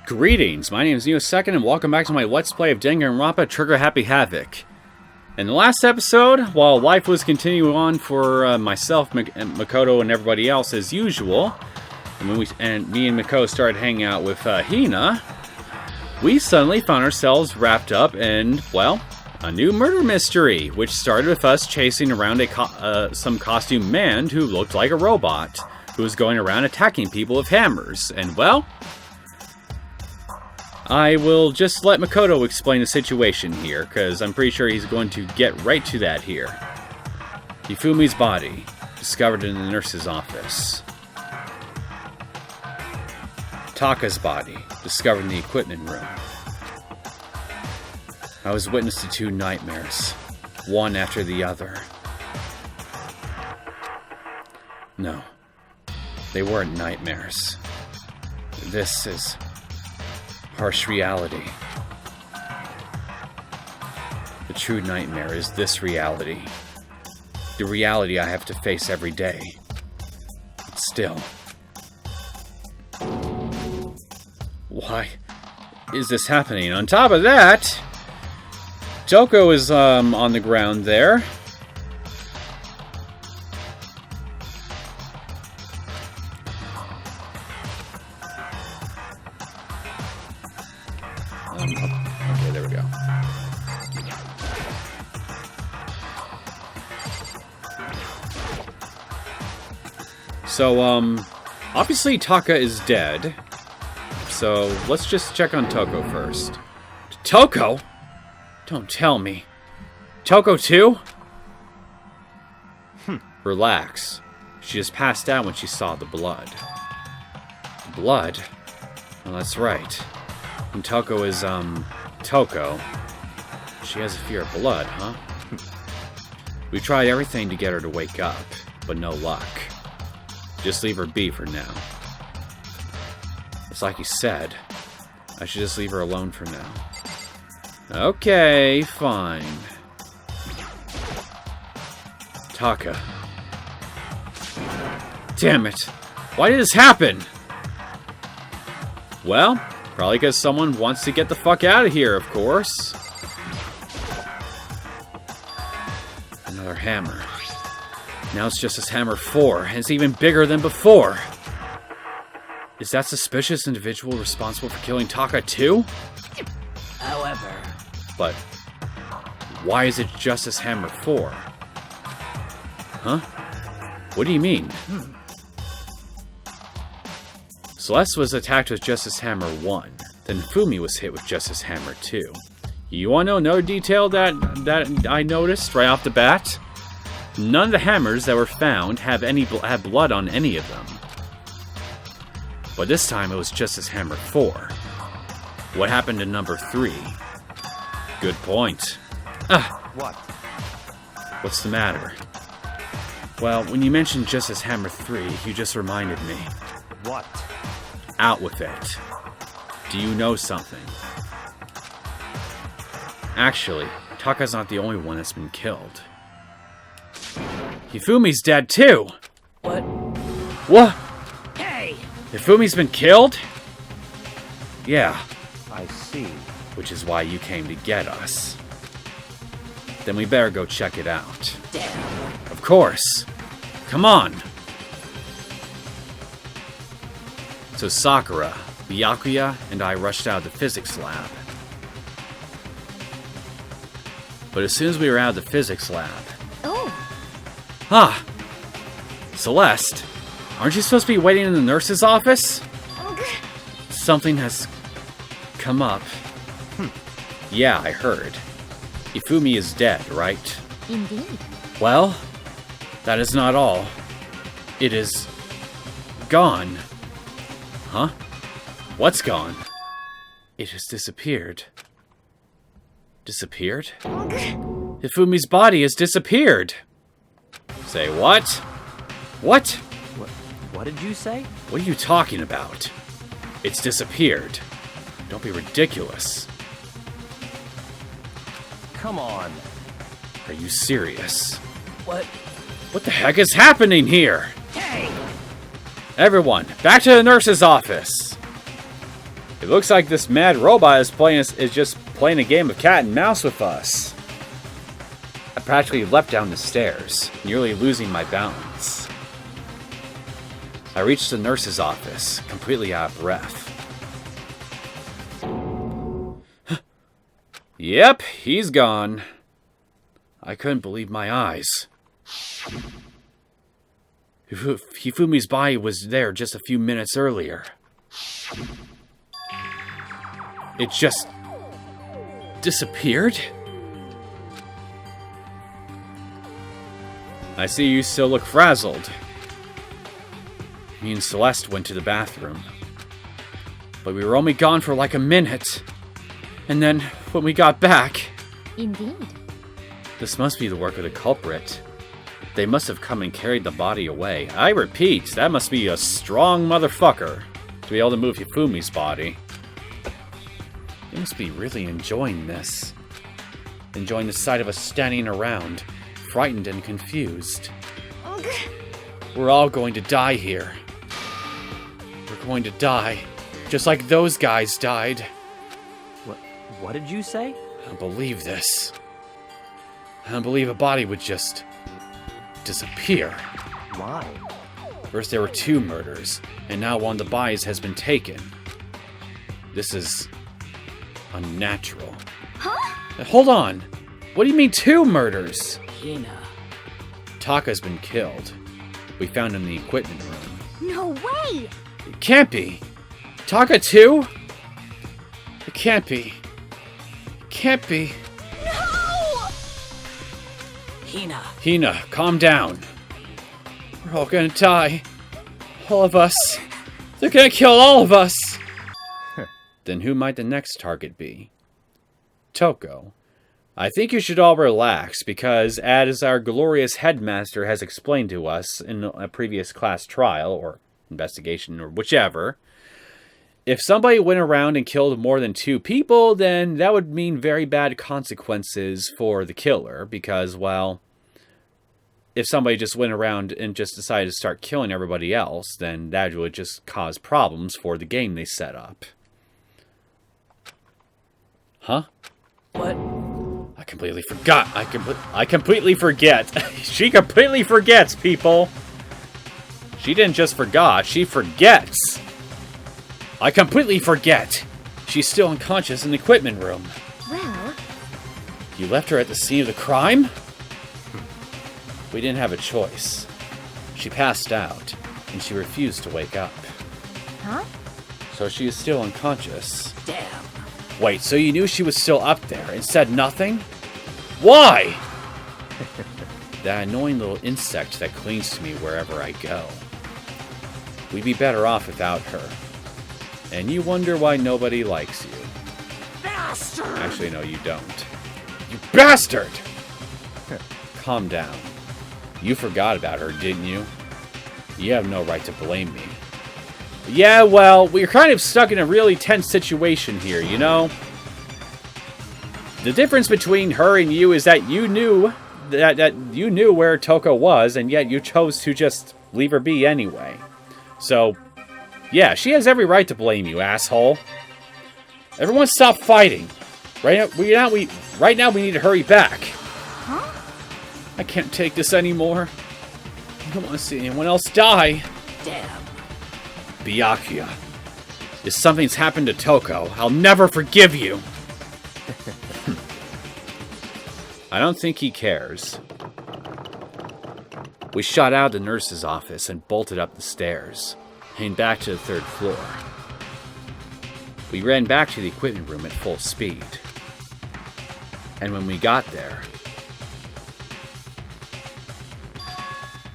Greetings, my name is Neosekken and welcome back to my Let's Play of Danganronpa Trigger Happy Havoc. In the last episode, while life was continuing on for myself, Makoto, and everybody else as usual, and when me and Makoto started hanging out with Hina, we suddenly found ourselves wrapped up in, well, a new murder mystery, which started with us chasing around some costumed man who looked like a robot, who was going around attacking people with hammers, and well, I will just let Makoto explain the situation here, because I'm pretty sure he's going to get right to that here. Hifumi's body, discovered in the nurse's office. Taka's body, discovered in the equipment room. I was witness to two nightmares, one after the other. No, they weren't nightmares. This is harsh reality. The true nightmare is this reality. The reality I have to face every day. But still, why is this happening? On top of that, Toko is on the ground there. Okay, there we go. So, obviously Taka is dead. So, let's just check on Toko first. Toko? Don't tell me. Toko too? Relax. She just passed out when she saw the blood. The blood? Well, that's right. And Toko is, Toko. She has a fear of blood, huh? We tried everything to get her to wake up, but no luck. Just leave her be for now. It's like you said. I should just leave her alone for now. Okay, fine. Taka. Damn it! Why did this happen? Well, probably because someone wants to get the fuck out of here, of course. Another hammer. Now it's just this hammer 4, and it's even bigger than before. Is that suspicious individual responsible for killing Taka too? However... But why is it just this hammer 4? Huh? What do you mean? Celeste was attacked with Justice Hammer 1. Then Fumi was hit with Justice Hammer 2. You want to know another detail that I noticed right off the bat? None of the hammers that were found have blood on any of them. But this time it was Justice Hammer 4. What happened to number 3? Good point. What? What's the matter? Well, when you mentioned Justice Hammer 3, you just reminded me. What? Out with it. Do you know something? Actually, Taka's not the only one that's been killed. Hifumi's dead too! What? What? Hey! Hifumi's been killed? Yeah. I see. Which is why you came to get us. Then we better go check it out. Damn. Of course. Come on. So Sakura, Byakuya, and I rushed out of the physics lab. But as soon as we were out of the physics lab... Oh. Ah! Celeste, aren't you supposed to be waiting in the nurse's office? Something has come up. Yeah, I heard. Hifumi is dead, right? Indeed. Well, that is not all. It is gone. Huh? What's gone? It has disappeared. Disappeared? Hifumi's body has disappeared. Say what? What? What did you say? What are you talking about? It's disappeared. Don't be ridiculous. Come on. Are you serious? What? What the heck is happening here? Hey! Everyone, back to the nurse's office! It looks like this mad robot is just playing a game of cat and mouse with us. I practically leapt down the stairs, nearly losing my balance. I reached the nurse's office, completely out of breath. Yep, he's gone. I couldn't believe my eyes. Hifumi's body was there just a few minutes earlier. It just disappeared? I see you still look frazzled. Me and Celeste went to the bathroom. But we were only gone for like a minute. And then, when we got back... Indeed. This must be the work of the culprit. They must have come and carried the body away. I repeat, that must be a strong motherfucker to be able to move Hifumi's body. They must be really enjoying this. Enjoying the sight of us standing around, frightened and confused. We're all going to die here. We're going to die, just like those guys died. What did you say? I don't believe this. I don't believe a body would just disappear. Why? First there were 2 murders, and now one of the bodies has been taken. This is unnatural. Huh? Hold on. What do you mean 2 murders? Hina. Taka's been killed. We found him in the equipment room. No way! It can't be. Taka too? It can't be. It can't be. No! Hina. Hina, calm down. We're all gonna die. All of us. They're gonna kill all of us. Then who might the next target be? Toko. I think you should all relax, because as our glorious headmaster has explained to us in a previous class trial, or investigation, or whichever, if somebody went around and killed more than 2 people, then that would mean very bad consequences for the killer, because, well, if somebody just went around and just decided to start killing everybody else, then that would just cause problems for the game they set up. Huh? What? I completely forgot. I completely forget. She completely forgets, people. She didn't just forgot, she forgets. I completely forget. She's still unconscious in the equipment room. Well... You left her at the scene of the crime? We didn't have a choice. She passed out, and she refused to wake up. Huh? So she is still unconscious. Damn. Wait, so you knew she was still up there and said nothing? Why? That annoying little insect that clings to me wherever I go. We'd be better off without her. And you wonder why nobody likes you. Bastard! Actually, no, you don't. You bastard! Calm down. You forgot about her, didn't you? You have no right to blame me. Yeah, well, we're kind of stuck in a really tense situation here, you know? The difference between her and you is that you knew that you knew where Toko was, and yet you chose to just leave her be anyway. So, yeah, she has every right to blame you, asshole. Everyone stop fighting. Right now we need to hurry back. Huh? I can't take this anymore. I don't want to see anyone else die. Damn. Byakuya, if something's happened to Toko, I'll never forgive you. I don't think he cares. We shot out of the nurse's office and bolted up the stairs, heading back to the 3rd floor. We ran back to the equipment room at full speed. And when we got there...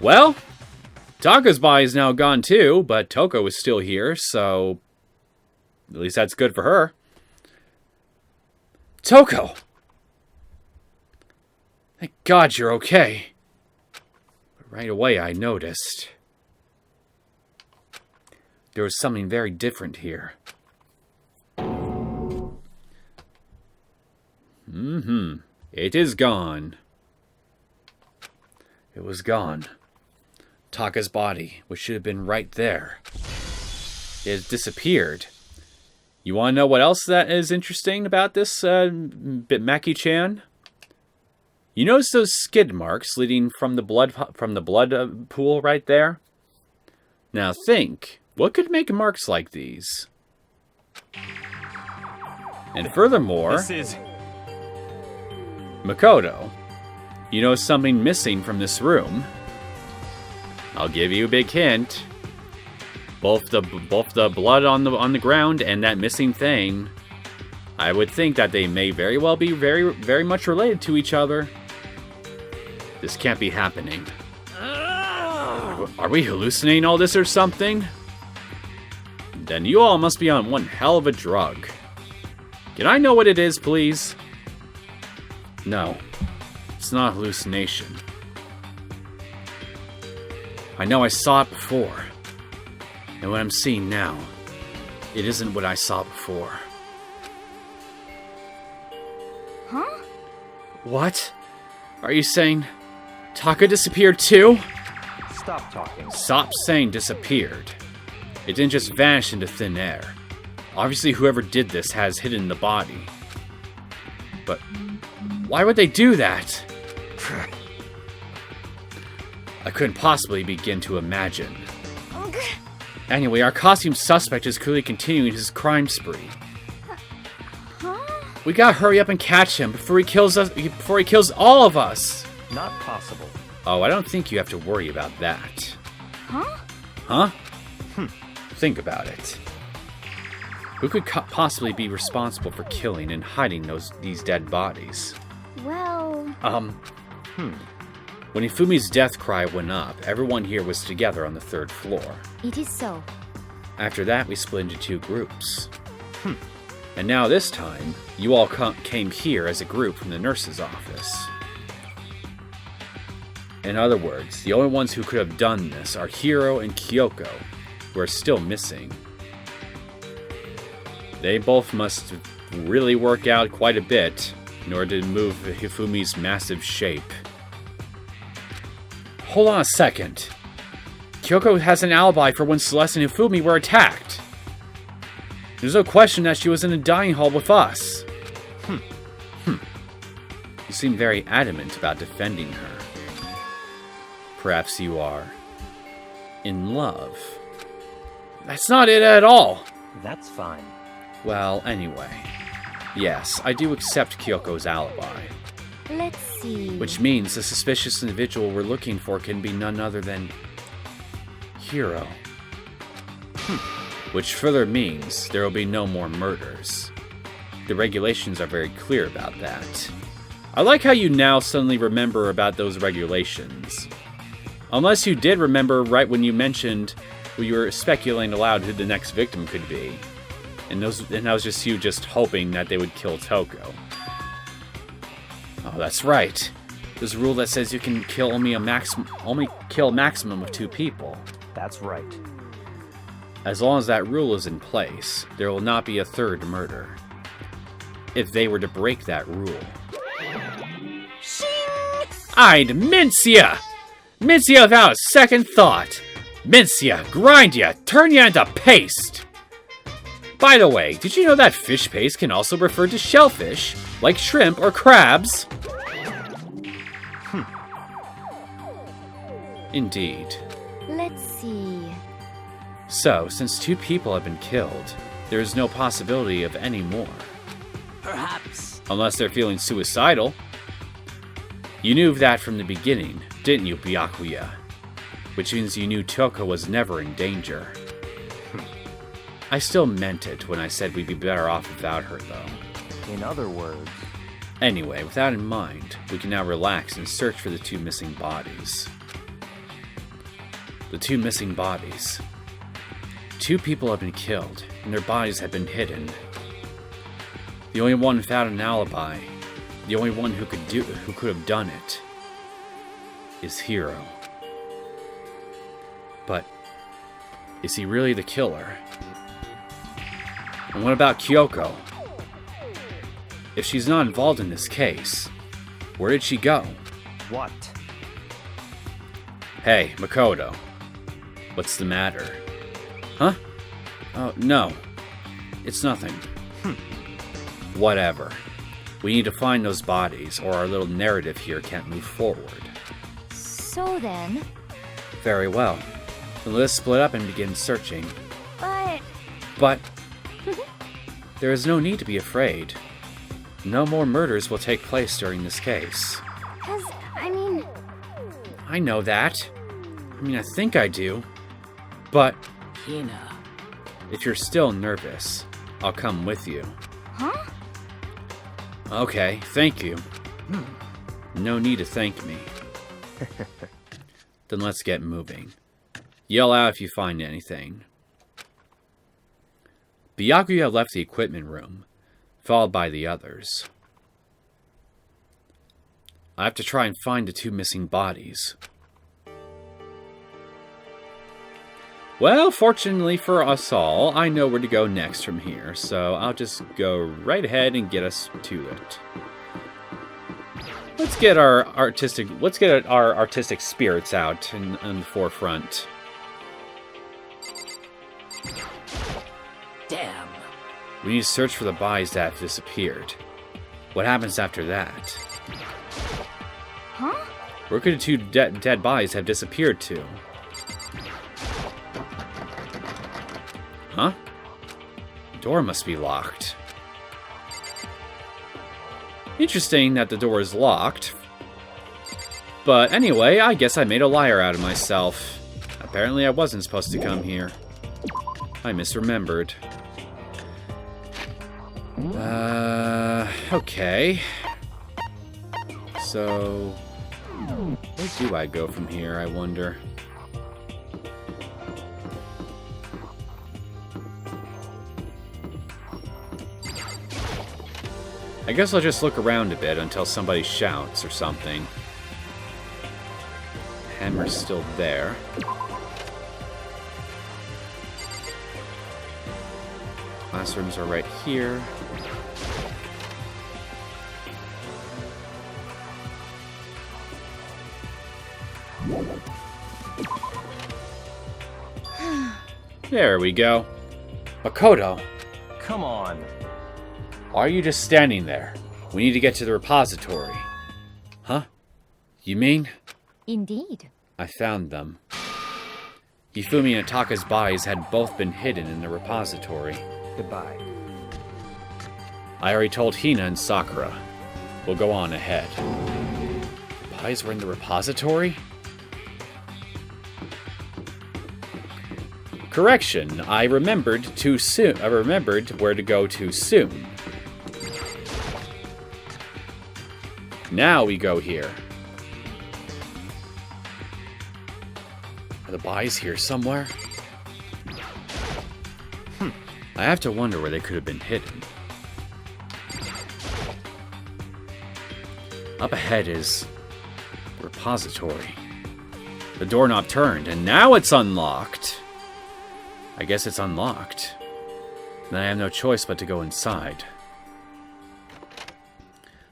Well, Taka's body is now gone too, but Toko is still here, so... At least that's good for her. Toko! Thank God you're okay. But right away I noticed. There was something very different here. It is gone. It was gone. Taka's body, which should have been right there. It has disappeared. You want to know what else that is interesting about this Maki-chan? You notice those skid marks leading from the blood pool right there? Now think, what could make marks like these? And furthermore, This is... Makoto, you know something missing from this room. I'll give you a big hint. Both the blood on the ground and that missing thing, I would think that they may very well be very much related to each other. This can't be happening. Are we hallucinating all this or something? Then you all must be on one hell of a drug. Can I know what it is, please? No, it's not a hallucination. I know I saw it before. And what I'm seeing now, it isn't what I saw before. Huh? What? Are you saying Taka disappeared too? Stop talking. Stop saying disappeared. It didn't just vanish into thin air. Obviously whoever did this has hidden the body. But why would they do that? I couldn't possibly begin to imagine. Anyway, our costume suspect is clearly continuing his crime spree. Huh? We gotta hurry up and catch him before he kills us. Before he kills all of us. Not possible. Oh, I don't think you have to worry about that. Huh? Huh? Think about it. Who could possibly be responsible for killing and hiding these dead bodies? Well... When Ifumi's death cry went up, everyone here was together on the 3rd floor. It is so. After that, we split into 2 groups. And now this time, you all came here as a group from the nurse's office. In other words, the only ones who could have done this are Hiro and Kyoko, who are still missing. They both must really work out quite a bit in order to move Hifumi's massive shape. Hold on a second. Kyoko has an alibi for when Celeste and Hifumi were attacked. There's no question that she was in the dining hall with us. You seem very adamant about defending her. Perhaps you are in love. That's not it at all. That's fine. Well, anyway. Yes, I do accept Kyoko's alibi. Let's see... Which means the suspicious individual we're looking for can be none other than... Hiro. Which further means there will be no more murders. The regulations are very clear about that. I like how you now suddenly remember about those regulations. Unless you did remember right when you mentioned when you were speculating aloud who the next victim could be. And that was just you just hoping that they would kill Toko. Oh, that's right. There's a rule that says you can kill only kill a maximum of 2 people. That's right. As long as that rule is in place, there will not be a 3rd murder. If they were to break that rule. I'd mince ya! Mince ya without a second thought! Mince ya, grind ya, turn ya into paste! By the way, did you know that fish paste can also refer to shellfish, like shrimp or crabs? Indeed. Let's see... So, since 2 people have been killed, there is no possibility of any more. Perhaps. Unless they're feeling suicidal. You knew that from the beginning, didn't you, Byakuya? Which means you knew Toko was never in danger. I still meant it when I said we'd be better off without her, though. In other words... Anyway, with that in mind, we can now relax and search for the 2 missing bodies. The 2 missing bodies. 2 people have been killed, and their bodies have been hidden. The only one without an alibi, the only one who could have done it, is Hiro. But is he really the killer? And what about Kyoko? If she's not involved in this case, where did she go? What? Hey, Makoto. What's the matter? Huh? Oh, no. It's nothing. Whatever. We need to find those bodies, or our little narrative here can't move forward. So then... Very well. Then let us split up and begin searching. But... There is no need to be afraid. No more murders will take place during this case. I know that. I think I do. But... Hina. If you're still nervous, I'll come with you. Huh? Okay, thank you. No need to thank me. Then let's get moving. Yell out if you find anything. Byakuya left the equipment room, followed by the others. I have to try and find the 2 missing bodies. Well, fortunately for us all, I know where to go next from here, so I'll just go right ahead and get us to it. Let's get our artistic spirits out in the forefront. Damn. We need to search for the bodies that have disappeared. What happens after that? Huh? Where could the 2 dead bodies have disappeared to? Huh? The door must be locked. Interesting that the door is locked. But anyway, I guess I made a liar out of myself. Apparently I wasn't supposed to come here. I misremembered. Okay. So, where do I go from here, I wonder? I guess I'll just look around a bit until somebody shouts or something. Hammer's still there. Classrooms are right here. There we go. Makoto, Come on. why are you just standing there? We need to get to the repository. Huh? You mean? Indeed. I found them. Hifumi and Ataka's bodies had both been hidden in the repository. Goodbye. I already told Hina and Sakura. We'll go on ahead. The bodies were in the repository? Correction, I remembered too soon. I remembered where to go too soon. Now we go here. Are the bodies here somewhere? I have to wonder where they could have been hidden. Up ahead is the repository. The doorknob turned, and now it's unlocked. I guess it's unlocked. Then I have no choice but to go inside.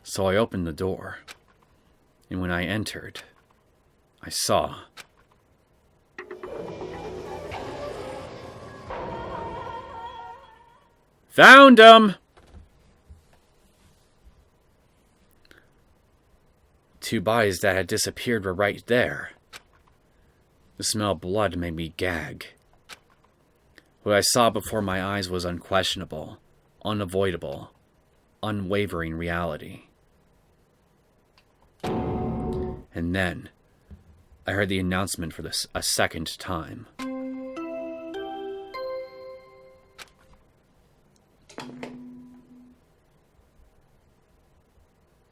So I opened the door, and when I entered, I saw... Found 'em! 2 bodies that had disappeared were right there. The smell of blood made me gag. What I saw before my eyes was unquestionable, unavoidable, unwavering reality. And then, I heard the announcement for a second time.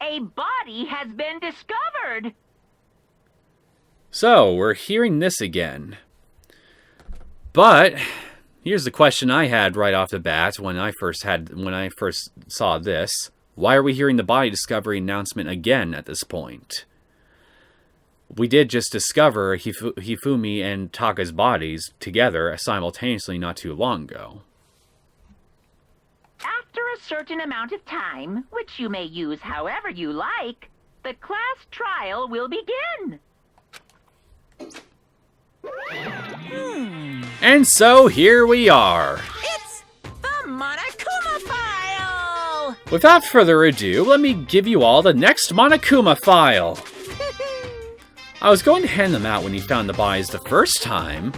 A body has been discovered. So, we're hearing this again. But here's the question I had right off the bat when I first saw this. Why are we hearing the body discovery announcement again at this point? We did just discover Hifumi and Taka's bodies together simultaneously not too long ago. After a certain amount of time, which you may use however you like, the class trial will begin. And so here we are. It's the Monarch Without further ado, let me give you all the next Monokuma file. I was going to hand them out when he found the bodies the first time,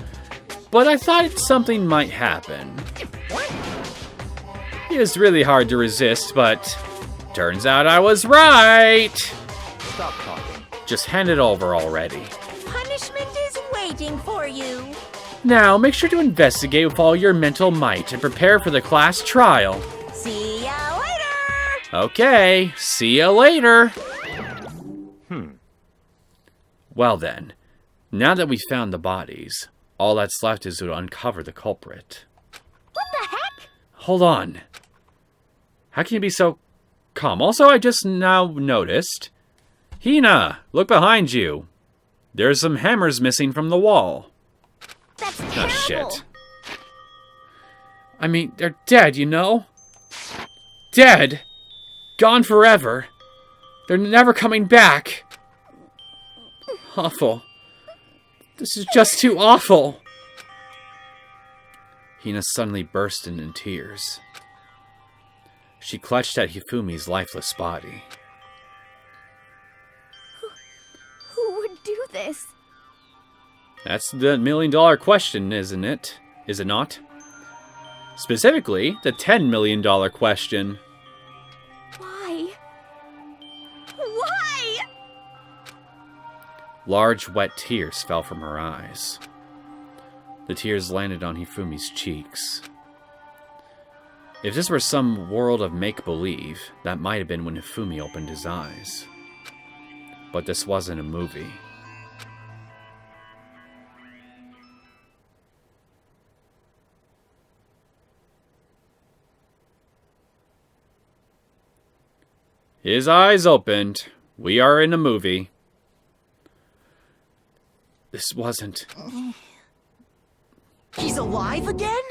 but I thought something might happen. It was really hard to resist, but turns out I was right. Stop talking. Just hand it over already. Punishment is waiting for you. Now, make sure to investigate with all your mental might and prepare for the class trial. See ya later! Okay, see ya later. Well then, now that we've found the bodies, all that's left is to uncover the culprit. What the heck? Hold on. How can you be so calm? Also, I just now noticed. Hina, look behind you. There's some hammers missing from the wall. That's terrible. Oh, shit. I mean, they're dead, you know? Dead. Gone forever. They're never coming back. Awful. This is just too awful. Hina suddenly burst into tears. She clutched at Hifumi's lifeless body. Who would do this? That's the million-dollar question, isn't it? Is it not? Specifically, the $10 million question. Why? Why? Large, wet tears fell from her eyes. The tears landed on Hifumi's cheeks. If this were some world of make-believe, that might have been when Hifumi opened his eyes. But this wasn't a movie. His eyes opened. We are in a movie. This wasn't... He's alive again?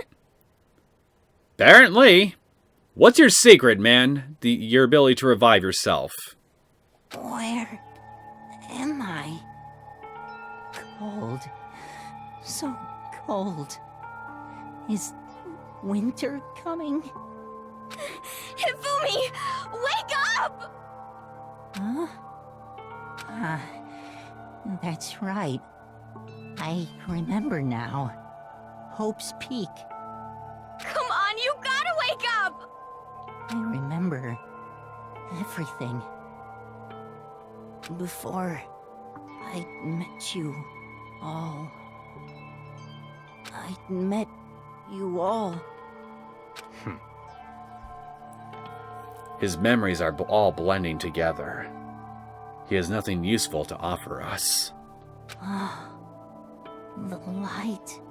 Apparently. What's your secret, man? Your ability to revive yourself. Where am I? Cold. So cold. Is winter coming? Hifumi! Wake up! Huh? Ah, that's right. I remember now. Hope's Peak. Come on, you gotta wake up! I remember everything. Before I met you all. I met you all. His memories are all blending together. He has nothing useful to offer us. The light.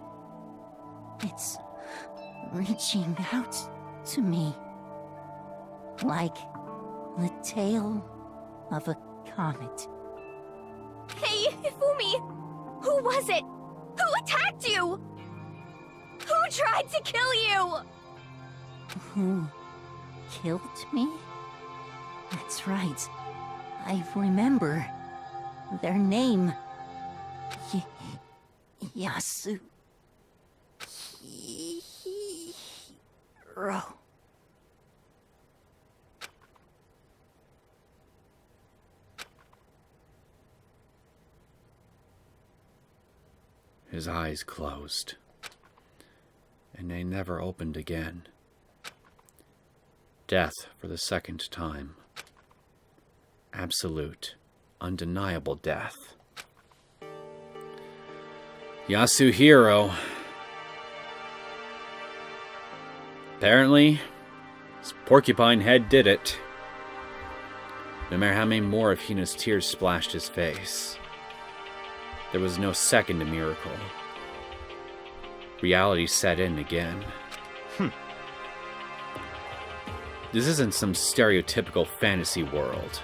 It's reaching out to me. Like the tail of a comet. Hey, Hifumi! Who was it? Who attacked you? Who tried to kill you? Who killed me? That's right. I remember their name. Yasu. Hiro. His eyes closed, and they never opened again. Death for the second time. Absolute, undeniable death. Yasuhiro. Apparently, his porcupine head did it. No matter how many more of Hina's tears splashed his face, there was no second miracle. Reality set in again. This isn't some stereotypical fantasy world.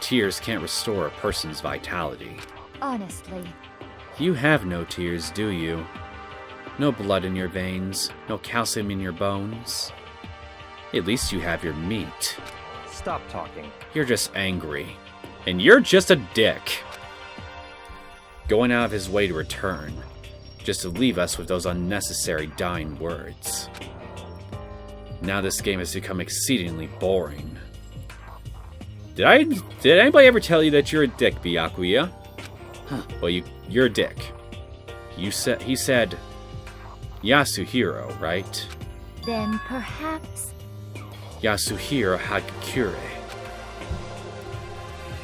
Tears can't restore a person's vitality. Honestly. You have no tears, do you? No blood in your veins, no calcium in your bones. At least you have your meat. Stop talking. You're just angry. And you're just a dick. Going out of his way to return, just to leave us with those unnecessary dying words. Now this game has become exceedingly boring. Did anybody ever tell you that you're a dick, Byakuya? Well, you're a dick. He said Yasuhiro, right? Then perhaps... Yasuhiro Hagakure.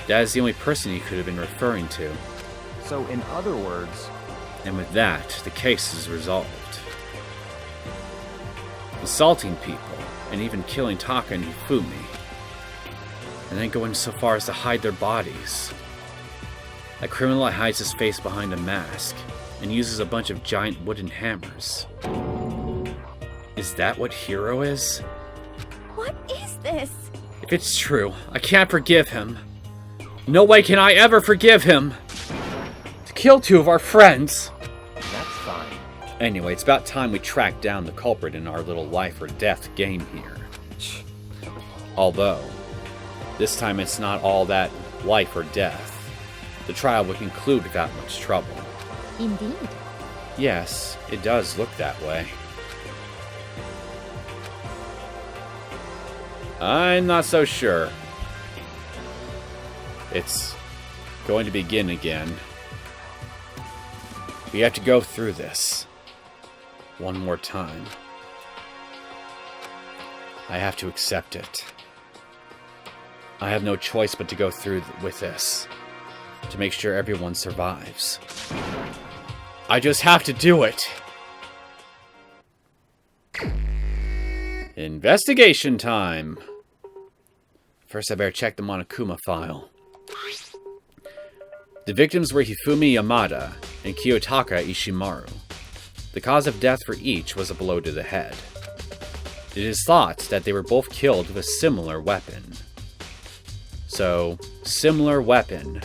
That is the only person he could have been referring to. So, in other words, And with that, the case is resolved. Assaulting people, and even killing Taka and Hifumi. And then going so far as to hide their bodies. A criminal that hides his face behind a mask, and uses a bunch of giant wooden hammers. Is that what Hero is? What is this? If it's true, I can't forgive him. No way can I ever forgive him! To kill two of our friends! that's fine. Anyway, it's about time we track down the culprit in our little life or death game here. Although, this time it's not all that life or death. The trial will conclude without much trouble. Indeed. Yes, it does look that way. I'm not so sure. It's going to begin again. We have to go through this one more time. I have to accept it. I have no choice but to go through with this to make sure everyone survives. I just have to do it. Investigation time. First, I better check the Monokuma file. The victims were Hifumi Yamada and Kiyotaka Ishimaru. The cause of death for each was a blow to the head. It is thought that they were both killed with a similar weapon. So, similar weapon.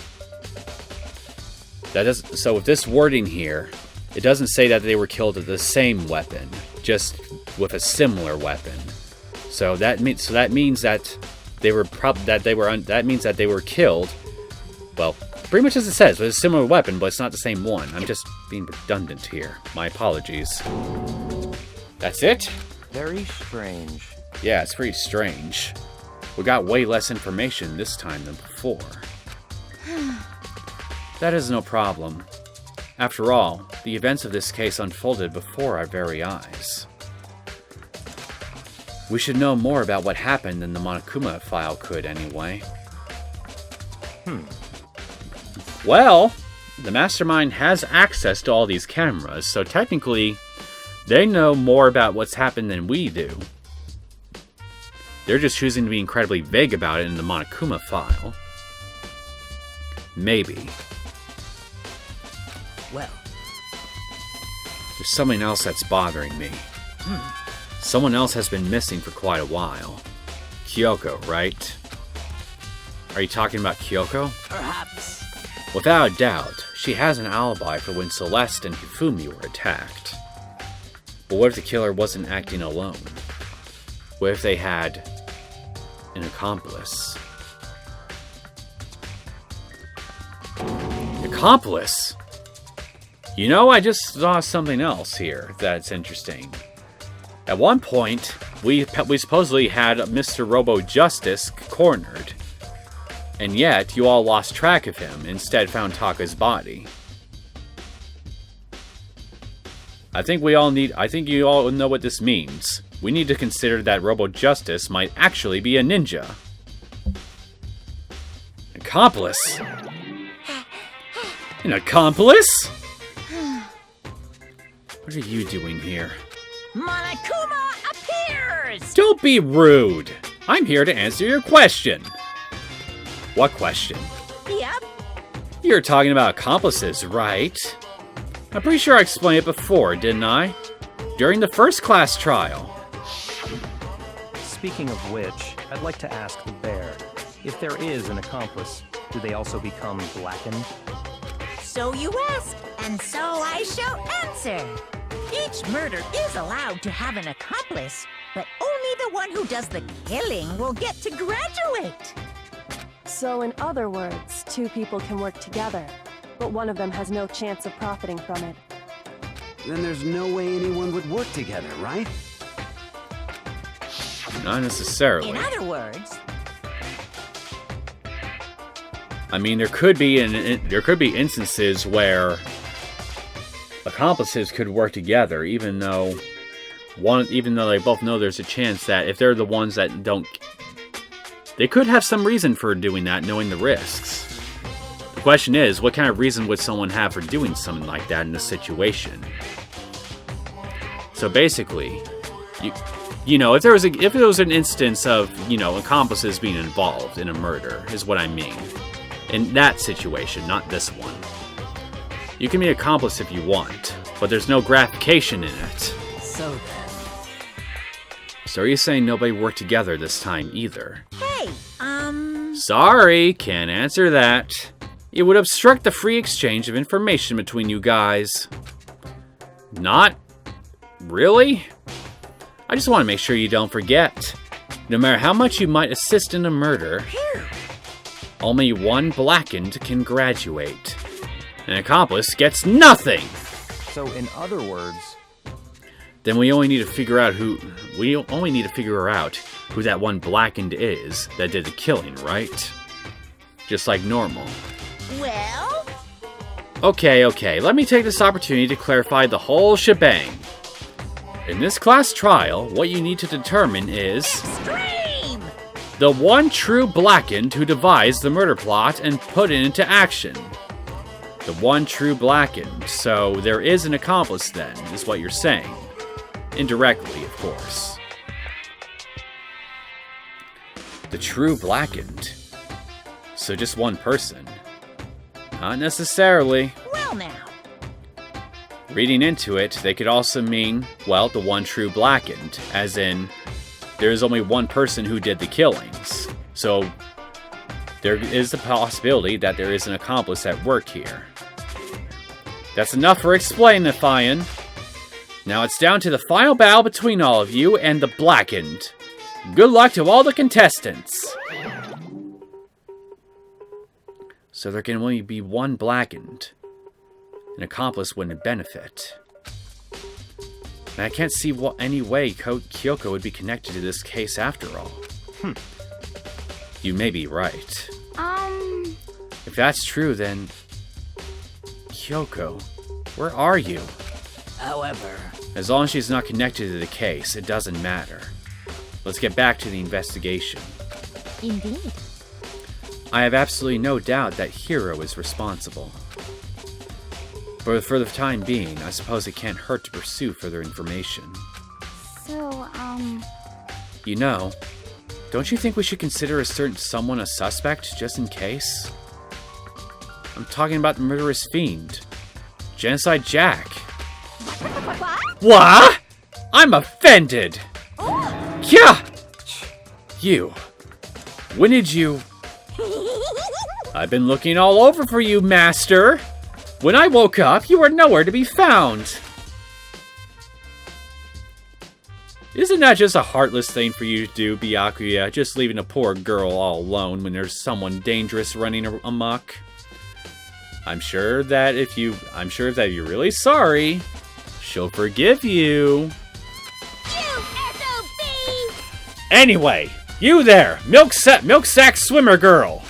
So with this wording here, it doesn't say that they were killed with the same weapon, just with a similar weapon. So that means that they were killed. Well, pretty much as it says, with a similar weapon, but it's not the same one. I'm just being redundant here. My apologies. That's it? Very strange. Yeah, it's pretty strange. We got way less information this time than before. That is no problem. After all, the events of this case unfolded before our very eyes. We should know more about what happened than the Monokuma file could, anyway. Well, the Mastermind has access to all these cameras, so technically, they know more about what's happened than we do. They're just choosing to be incredibly vague about it in the Monokuma file. Maybe. Well, There's something else that's bothering me. Someone else has been missing for quite a while. Kyoko, right? Are you talking about Kyoko? perhaps. Without a doubt, she has an alibi for when Celeste and Hifumi were attacked. But what if the killer wasn't acting alone? What if they had an accomplice? Accomplice? You know, I just saw something else here that's interesting. At one point, we supposedly had Mr. Robo Justice cornered. And yet, you all lost track of him, instead found Taka's body. I think you all know what this means. We need to consider that Robo Justice might actually be a ninja. Accomplice? An accomplice? What are you doing here? Monokuma appears! Don't be rude! I'm here to answer your question. What question? Yep. You're talking about accomplices, right? I'm pretty sure I explained it before, didn't I? During the first class trial. Speaking of which, I'd like to ask the bear, if there is an accomplice, do they also become blackened? So you ask, and so I shall answer. Each murder is allowed to have an accomplice, but only the one who does the killing will get to graduate. So in other words, two people can work together, but one of them has no chance of profiting from it. Then there's no way anyone would work together, right? Not necessarily. In other words, I mean, there could be instances where accomplices could work together, even though they both know there's a chance that if they're the ones that don't, they could have some reason for doing that, knowing the risks. The question is, what kind of reason would someone have for doing something like that in this situation? So basically, you know, if there was an instance of, you know, accomplices being involved in a murder, is what I mean. In that situation, not this one. You can be an accomplice if you want, but there's no gratification in it. So then. So are you saying nobody worked together this time either? hey, Sorry, can't answer that. It would obstruct the free exchange of information between you guys. Not really? I just want to make sure you don't forget. No matter how much you might assist in a murder, only one blackened can graduate. An accomplice gets nothing! So, in other words, Then we only need to figure out who that one blackened is that did the killing, right? Just like normal. well, Okay, let me take this opportunity to clarify the whole shebang. In this class trial, what you need to determine is extreme! the one true blackened who devised the murder plot and put it into action. The one true blackened, so there is an accomplice then, is what you're saying. Indirectly, of course. The true blackened. So just one person. Not necessarily. Well now, Reading into it, they could also mean, well, the one true blackened, as in, there is only one person who did the killings. So, there is the possibility that there is an accomplice at work here. That's enough for explainifying. Now it's down to the final battle between all of you and the blackened. Good luck to all the contestants! So there can only be one blackened. An accomplice wouldn't benefit. And I can't see any way Kyoko would be connected to this case after all. You may be right. If that's true, then... Kyoko, where are you? However, As long as she's not connected to the case, it doesn't matter. Let's get back to the investigation. Indeed. I have absolutely no doubt that Hiro is responsible. But for the time being, I suppose it can't hurt to pursue further information. So, You know, don't you think we should consider a certain someone a suspect, just in case? I'm talking about the murderous fiend. Genocide Jack. What? I'm offended! Yeah! You. When did you... I've been looking all over for you, Master! When I woke up, you were nowhere to be found! Isn't that just a heartless thing for you to do, Byakuya? Just leaving a poor girl all alone when there's someone dangerous running amok? I'm sure that if you're really sorry, she'll forgive you. you SOB! Anyway, you there, milk sack swimmer girl.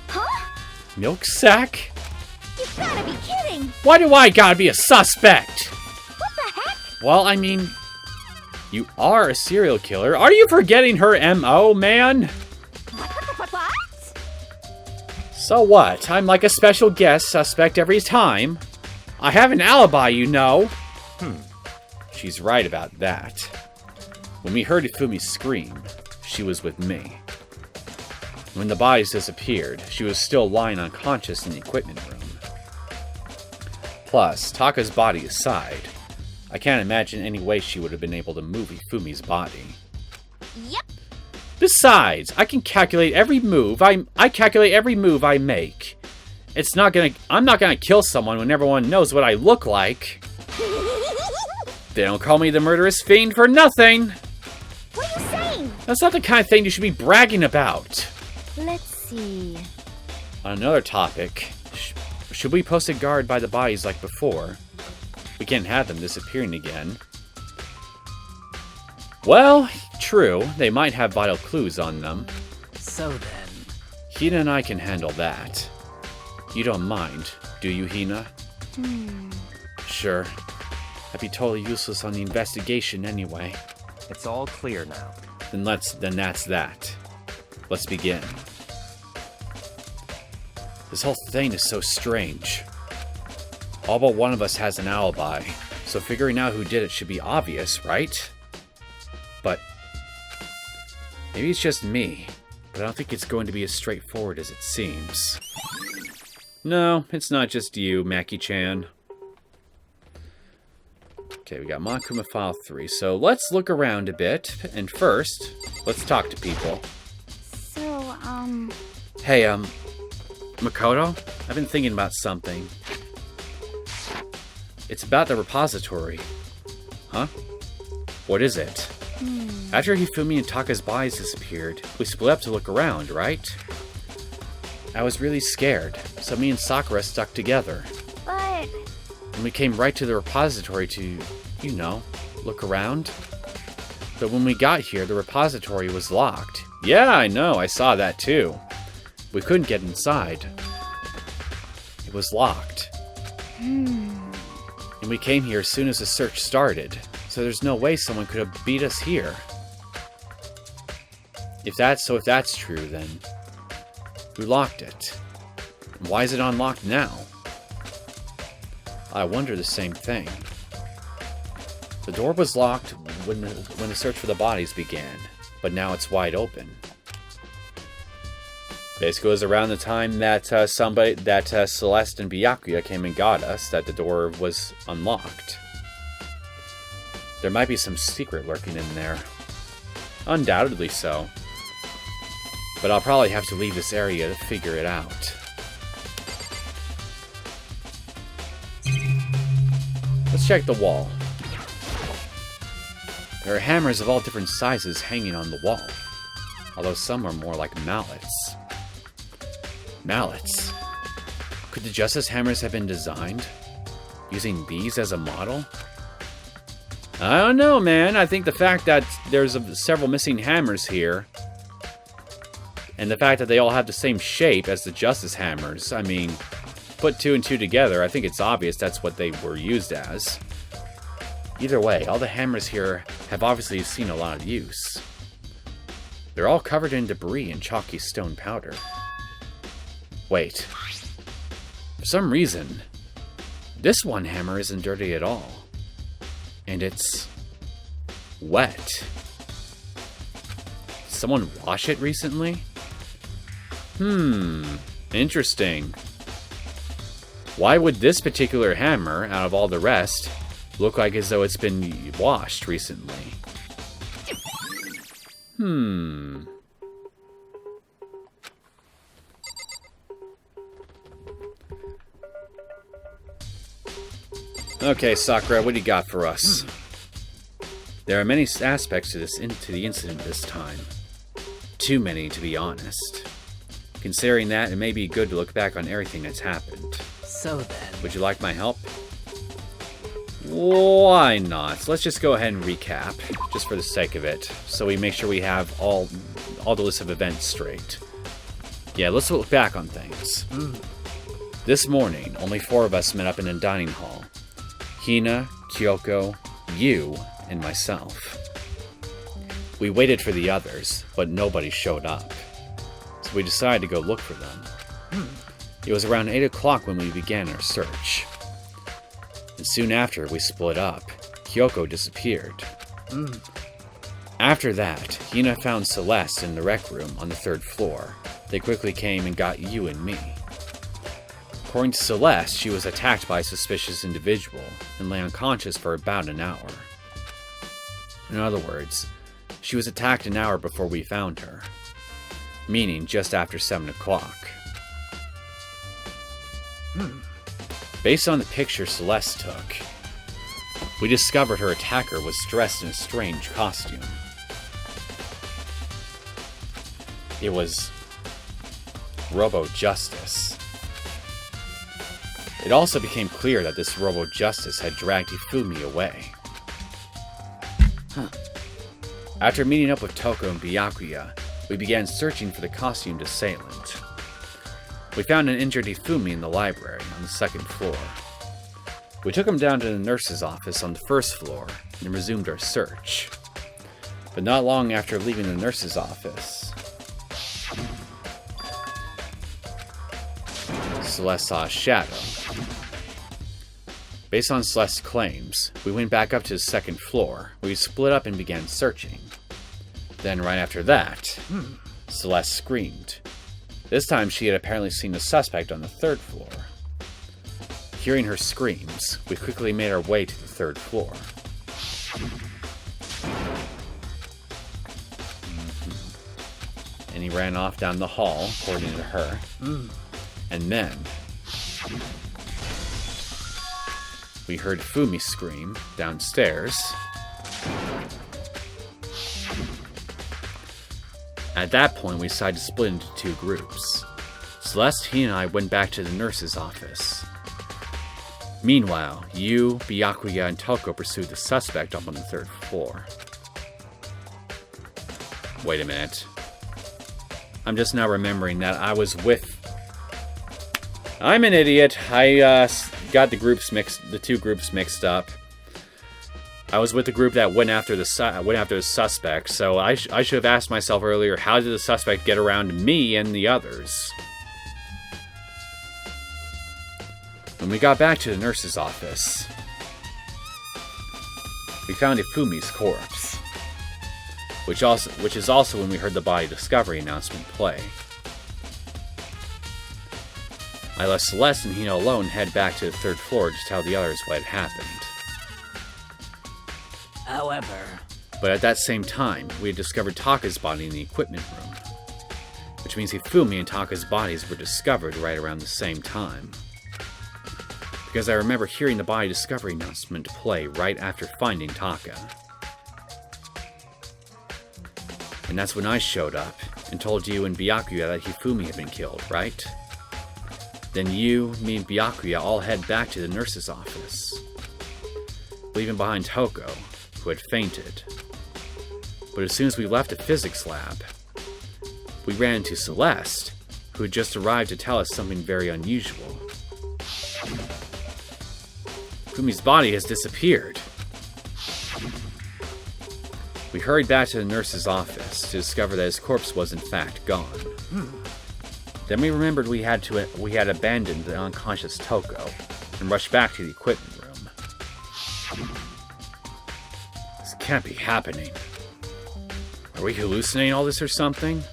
Huh? Milk sack? You gotta be kidding! Why do I gotta be a suspect? What the heck? Well, I mean, you are a serial killer. Are you forgetting her MO, man? What? So what? I'm like a special guest suspect every time. I have an alibi, you know. She's right about that. When we heard Ifumi scream, she was with me. When the bodies disappeared, she was still lying unconscious in the equipment room. Plus, Taka's body aside, I can't imagine any way she would have been able to move Ifumi's body. Yep. Besides, I can calculate every move I calculate every move I make. I'm not gonna kill someone when everyone knows what I look like. They don't call me the murderous fiend for nothing. What are you saying? That's not the kind of thing you should be bragging about. Let's see. On another topic, should we post a guard by the bodies like before? We can't have them disappearing again. Well, True, they might have vital clues on them. So then... Hina and I can handle that. You don't mind, do you, Hina? Sure. I'd be totally useless on the investigation anyway. It's all clear now. Then that's that. Let's begin. This whole thing is so strange. All but one of us has an alibi, so figuring out who did it should be obvious, right? But maybe it's just me, but I don't think it's going to be as straightforward as it seems. No, it's not just you, Maki-chan. Okay, we got Monokuma File 3, so let's look around a bit, and first, let's talk to people. So, Hey, Makoto? I've been thinking about something. It's about the repository. Huh? What is it? After Hifumi and Taka's bodies disappeared, we split up to look around, right? I was really scared, so me and Sakura stuck together. but... And we came right to the repository to, you know, look around. But when we got here, the repository was locked. Yeah, I know, I saw that too. We couldn't get inside. It was locked. And we came here as soon as the search started, so there's no way someone could have beat us here. If that's true, then who locked it? And why is it unlocked now? I wonder the same thing. The door was locked when the search for the bodies began, but now it's wide open. Basically, it was around the time that Celeste and Byakuya came and got us that the door was unlocked. There might be some secret lurking in there. Undoubtedly so. But I'll probably have to leave this area to figure it out. Let's check the wall. There are hammers of all different sizes hanging on the wall, although some are more like mallets. Mallets? Could the Justice Hammers have been designed using these as a model? I don't know, man. I think the fact that there's several missing hammers here, and the fact that they all have the same shape as the Justice Hammers, I mean, put two and two together, I think it's obvious that's what they were used as. Either way, all the hammers here have obviously seen a lot of use. They're all covered in debris and chalky stone powder. Wait. For some reason, this one hammer isn't dirty at all. And it's wet. Did someone wash it recently? Interesting. Why would this particular hammer, out of all the rest, look like as though it's been washed recently? Okay, Sakura, what do you got for us? There are many aspects to the incident this time. Too many, to be honest. Considering that, it may be good to look back on everything that's happened. So then... Would you like my help? Why not? Let's just go ahead and recap, just for the sake of it, so we make sure we have all the list of events straight. Yeah, let's look back on things. This morning, only 4 of us met up in a dining hall. Hina, Kyoko, you, and myself. We waited for the others, but nobody showed up. So we decided to go look for them. It was around 8 o'clock when we began our search. And soon after, we split up. Kyoko disappeared. After that, Hina found Celeste in the rec room on the 3rd floor. They quickly came and got you and me. According to Celeste, she was attacked by a suspicious individual and lay unconscious for about an hour. In other words, she was attacked an hour before we found her, meaning just after 7 o'clock. Based on the picture Celeste took, we discovered her attacker was dressed in a strange costume. It was Robo-Justice. It also became clear that this Robo-Justice had dragged Hifumi away. After meeting up with Toko and Byakuya, we began searching for the costumed assailant. We found an injured Hifumi in the library on the 2nd floor. We took him down to the nurse's office on the 1st floor and resumed our search. But not long after leaving the nurse's office, Celeste saw a shadow. Based on Celeste's claims, we went back up to the 2nd floor. We split up and began searching. Then right after that, Celeste screamed. This time she had apparently seen a suspect on the 3rd floor. Hearing her screams, we quickly made our way to the 3rd floor. And he ran off down the hall, according to her. And then we heard Fumi scream downstairs. At that point, we decided to split into 2 groups. Celeste, he, and I went back to the nurse's office. Meanwhile, you, Byakuya, and Toko pursued the suspect up on the 3rd floor. Wait a minute. I'm just now remembering that I was with... I'm an idiot. I got the 2 groups mixed up. I was with the group that went after the suspect, so I should have asked myself earlier, how did the suspect get around me and the others? When we got back to the nurse's office, we found Ifumi's corpse, which is also when we heard the body discovery announcement play. I let Celeste and Hino alone head back to the 3rd floor to tell the others what had happened. However... But at that same time, we had discovered Taka's body in the equipment room, which means Hifumi and Taka's bodies were discovered right around the same time. Because I remember hearing the body discovery announcement play right after finding Taka. And that's when I showed up and told you and Byakuya that Hifumi had been killed, right? Then you, me, and Byakuya all head back to the nurse's office, leaving behind Toko, who had fainted. But as soon as we left the physics lab, we ran into Celeste, who had just arrived to tell us something very unusual. Fumi's body has disappeared. We hurried back to the nurse's office to discover that his corpse was in fact gone. Then we remembered we had abandoned the unconscious Toko and rushed back to the equipment room. This can't be happening. Are we hallucinating all this or something?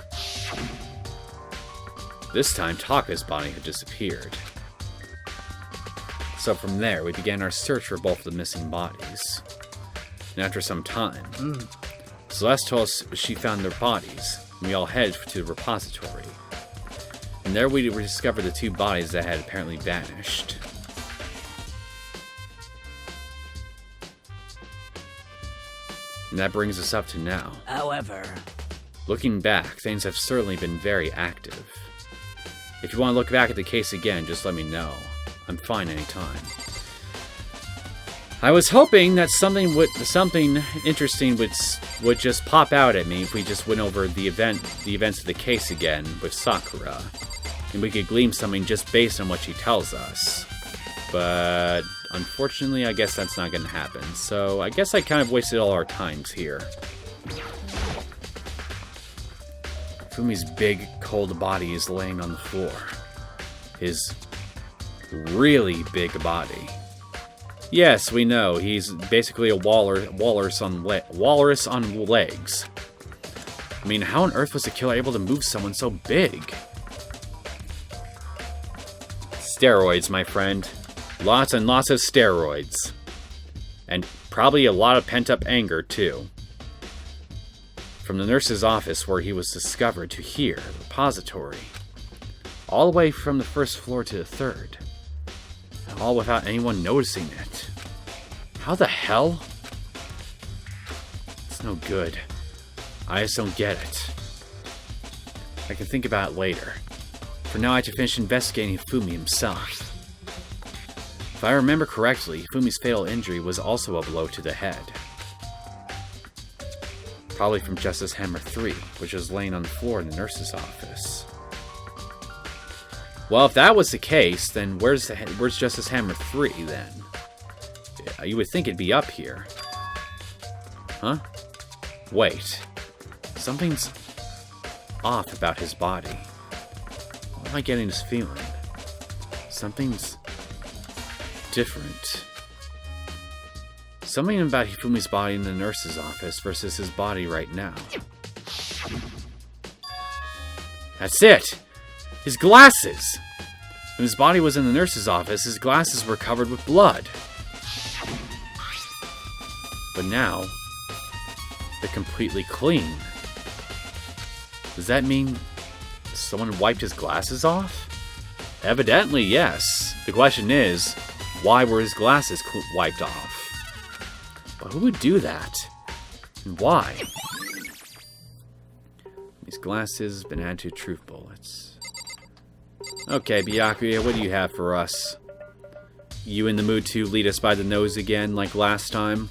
This time, Taka's body had disappeared. So from there, we began our search for both of the missing bodies. And after some time, Celeste told us she found their bodies, and we all headed to the repository. And there we discovered the 2 bodies that had apparently vanished. And that brings us up to now. However... Looking back, things have certainly been very active. If you want to look back at the case again, just let me know. I'm fine anytime. I was hoping that something interesting would just pop out at me if we just went over the events of the case again with Sakura, and we could glean something just based on what she tells us. But unfortunately, I guess that's not going to happen. So I guess I kind of wasted all our times here. Fumi's big, cold body is laying on the floor. His really big body. Yes, we know, he's basically a walrus on legs. I mean, how on earth was the killer able to move someone so big? Steroids, my friend. Lots and lots of steroids. And probably a lot of pent-up anger, too. From the nurse's office where he was discovered to here, the repository. All the way from the 1st floor to the 3rd. All without anyone noticing it. How the hell? It's no good. I just don't get it. I can think about it later. For now, I have to finish investigating Fumi himself. If I remember correctly, Fumi's fatal injury was also a blow to the head. Probably from Justice Hammer 3, which was laying on the floor in the nurse's office. Well, if that was the case, then where's Justice Hammer 3 then? Yeah, you would think it'd be up here. Huh? Wait. Something's off about his body. What am I getting this feeling? Something's different. Something about Hifumi's body in the nurse's office versus his body right now. That's it! His glasses! When his body was in the nurse's office, his glasses were covered with blood. But now, they're completely clean. Does that mean someone wiped his glasses off? Evidently, yes. The question is, why were his glasses wiped off? But who would do that? And why? These glasses have been added to truth bullets. Okay, Byakuya, what do you have for us? You in the mood to lead us by the nose again, like last time?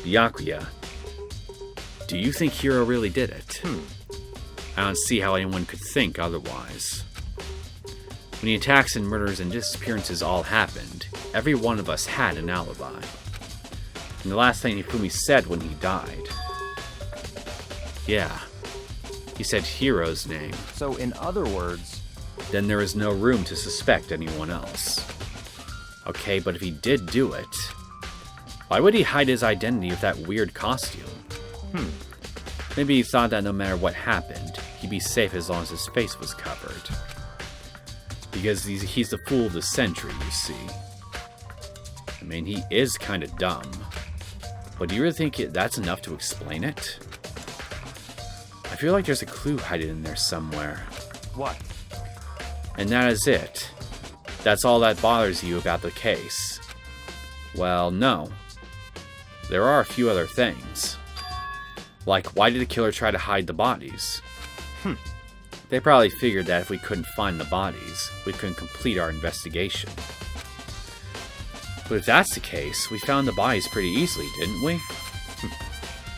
Byakuya, do you think Hiro really did it? I don't see how anyone could think otherwise. When the attacks and murders and disappearances all happened, every one of us had an alibi. And the last thing Hifumi said when he died. Yeah, he said Hiro's name. So, in other words... Then there is no room to suspect anyone else. Okay, but if he did do it, why would he hide his identity with that weird costume? Maybe he thought that no matter what happened, he'd be safe as long as his face was covered. Because he's the fool of the century, you see. I mean, he is kind of dumb. But do you really think that's enough to explain it? I feel like there's a clue hidden in there somewhere. What? And that is it. That's all that bothers you about the case. Well, no. There are a few other things. Like, why did the killer try to hide the bodies? They probably figured that if we couldn't find the bodies, we couldn't complete our investigation. But if that's the case, we found the bodies pretty easily, didn't we?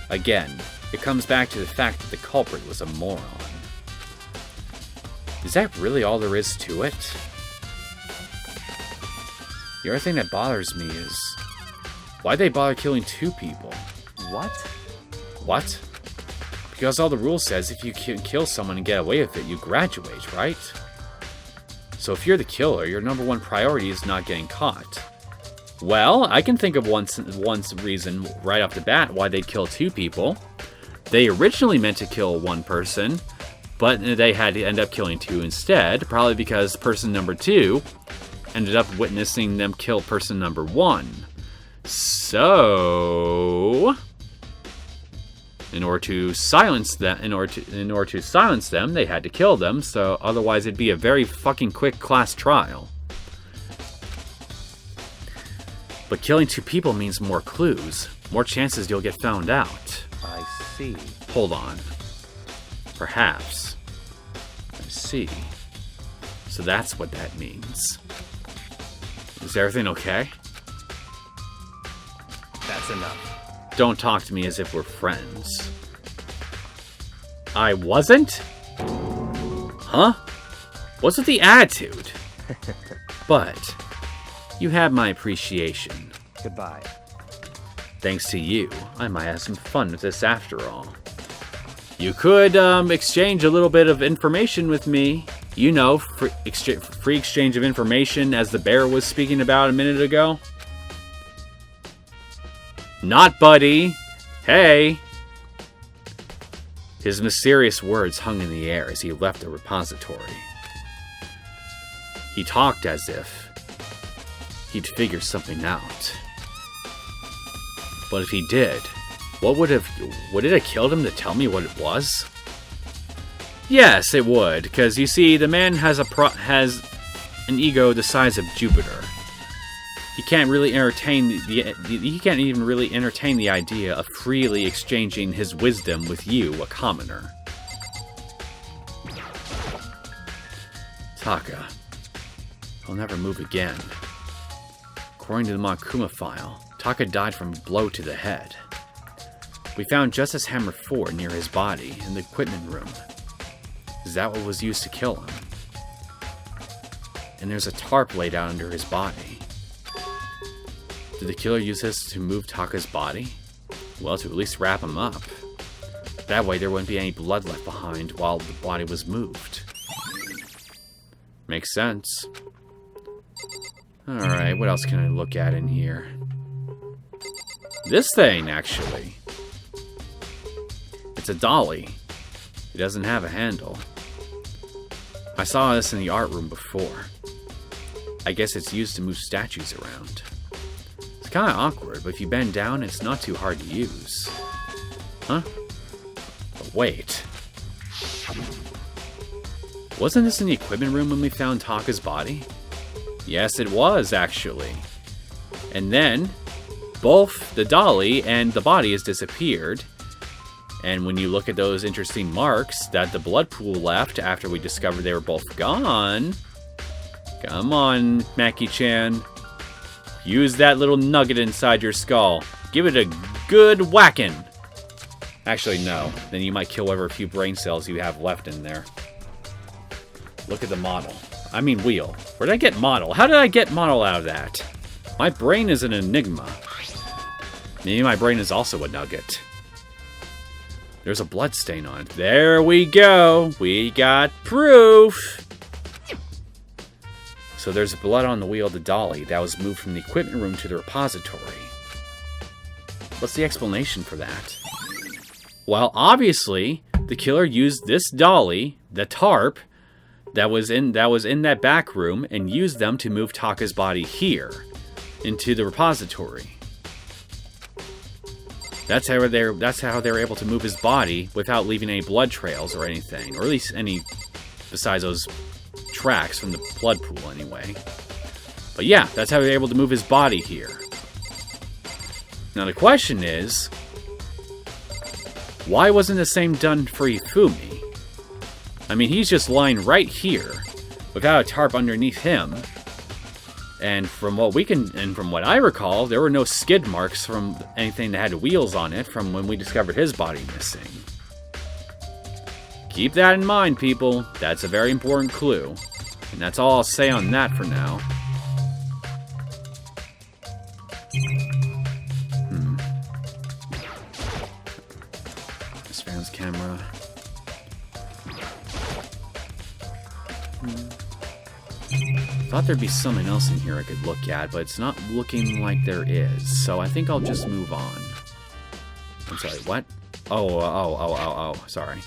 Again, it comes back to the fact that the culprit was a moron. Is that really all there is to it? The other thing that bothers me is, why'd they bother killing 2 people? What? What? Because all the rule says if you can kill someone and get away with it, you graduate, right? So if you're the killer, your number one priority is not getting caught. Well, I can think of one reason right off the bat why they'd kill 2 people. They originally meant to kill 1 person, but they had to end up killing 2 instead, probably because person number 2 ended up witnessing them kill person number 1. So, in order to silence them, they had to kill them. So otherwise, it'd be a very fucking quick class trial. But killing 2 people means more clues, more chances you'll get found out. I see. Hold on. Perhaps. I see. So that's what that means. Is everything okay? That's enough. Don't talk to me as if we're friends. I wasn't? Huh? What's with the attitude? But you have my appreciation. Goodbye. Thanks to you, I might have some fun with this after all. You could exchange a little bit of information with me. You know, free exchange of information as the bear was speaking about a minute ago. Not buddy. Hey. His mysterious words hung in the air as he left the repository. He talked as if he'd figure something out. But if he did, would it have killed him to tell me what it was? Yes, it would, because you see, the man has an ego the size of Jupiter. He can't even really entertain the idea of freely exchanging his wisdom with you, a commoner. Taka. He'll never move again. According to the Makuma file, Taka died from a blow to the head. We found Justice Hammer 4 near his body in the equipment room. Is that what was used to kill him? And there's a tarp laid out under his body. Did the killer use this to move Taka's body? Well, to at least wrap him up. That way there wouldn't be any blood left behind while the body was moved. Makes sense. Alright, what else can I look at in here? This thing, actually. It's a dolly. It doesn't have a handle. I saw this in the art room before. I guess it's used to move statues around. It's kind of awkward, but if you bend down, it's not too hard to use. Huh? But wait. Wasn't this in the equipment room when we found Taka's body? Yes, it was, actually. And then, both the dolly and the body has disappeared. And when you look at those interesting marks that the blood pool left after we discovered they were both gone... Come on, Maki-chan. Use that little nugget inside your skull. Give it a good whacking. Actually, no. Then you might kill whatever few brain cells you have left in there. Look at the model. I mean wheel. Where did I get model? How did I get model out of that? My brain is an enigma. Maybe my brain is also a nugget. There's a blood stain on it. There we go. We got proof. So there's blood on the wheel of the dolly that was moved from the equipment room to the repository. What's the explanation for that? Well, obviously, the killer used this dolly, the tarp, that was in that back room, and used them to move Taka's body here, into the repository. That's how they were able to move his body without leaving any blood trails or anything, or at least any besides those tracks from the blood pool anyway. But yeah, that's how they were able to move his body here. Now the question is, why wasn't the same done for Ifumi? I mean, he's just lying right here without a tarp underneath him. And from what I recall, there were no skid marks from anything that had wheels on it from when we discovered his body missing. Keep that in mind, people. That's a very important clue. And that's all I'll say on that for now. This fan's camera. Thought there'd be something else in here I could look at, but it's not looking like there is. So I think I'll just move on. I'm sorry, what? Oh, sorry.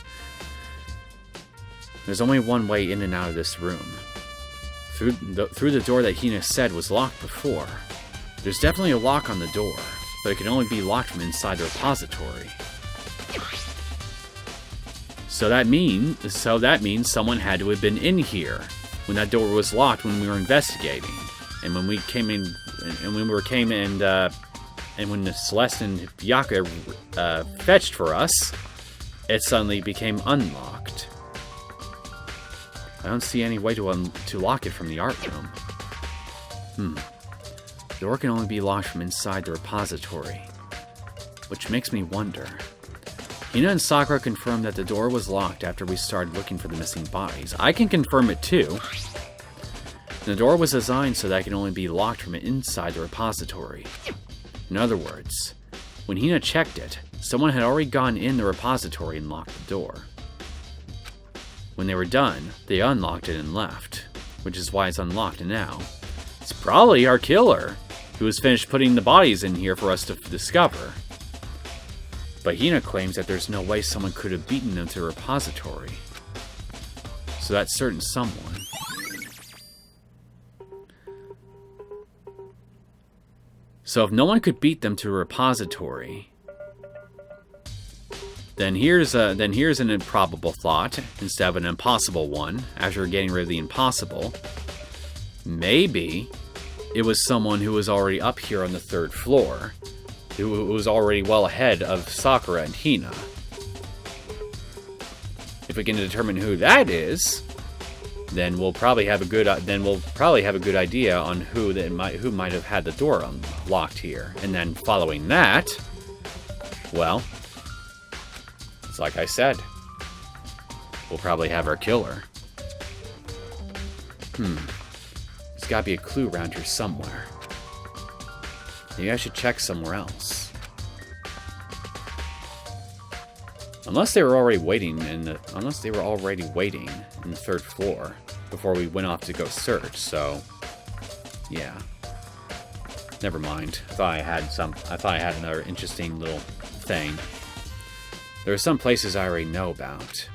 There's only one way in and out of this room. Through the door that Hina said was locked before. There's definitely a lock on the door, but it can only be locked from inside the repository. So that means someone had to have been in here when that door was locked when we were investigating, and when we came in, and when Celeste and Byakuya fetched for us, it suddenly became unlocked. I don't see any way to lock it from the art room. The door can only be locked from inside the repository, which makes me wonder. Hina and Sakura confirmed that the door was locked after we started looking for the missing bodies. I can confirm it too. The door was designed so that it can only be locked from inside the repository. In other words, when Hina checked it, someone had already gone in the repository and locked the door. When they were done, they unlocked it and left, which is why it's unlocked now. It's probably our killer, who has finished putting the bodies in here for us to discover. But Hina claims that there's no way someone could have beaten them to the repository. So that certain someone. So if no one could beat them to a repository, then here's an improbable thought instead of an impossible one. After getting rid of the impossible, maybe it was someone who was already up here on the 3rd floor, who was already well ahead of Sakura and Hina. If we can determine who that is, then we'll probably have a good idea on who might have had the door unlocked here. And then following that, well, It's like I said. We'll probably have our killer. There's gotta be a clue around here somewhere. Maybe I should check somewhere else. Unless they were already waiting in the third floor before we went off to go search, so yeah. Never mind. I thought I had another interesting little thing. There are some places I already know about.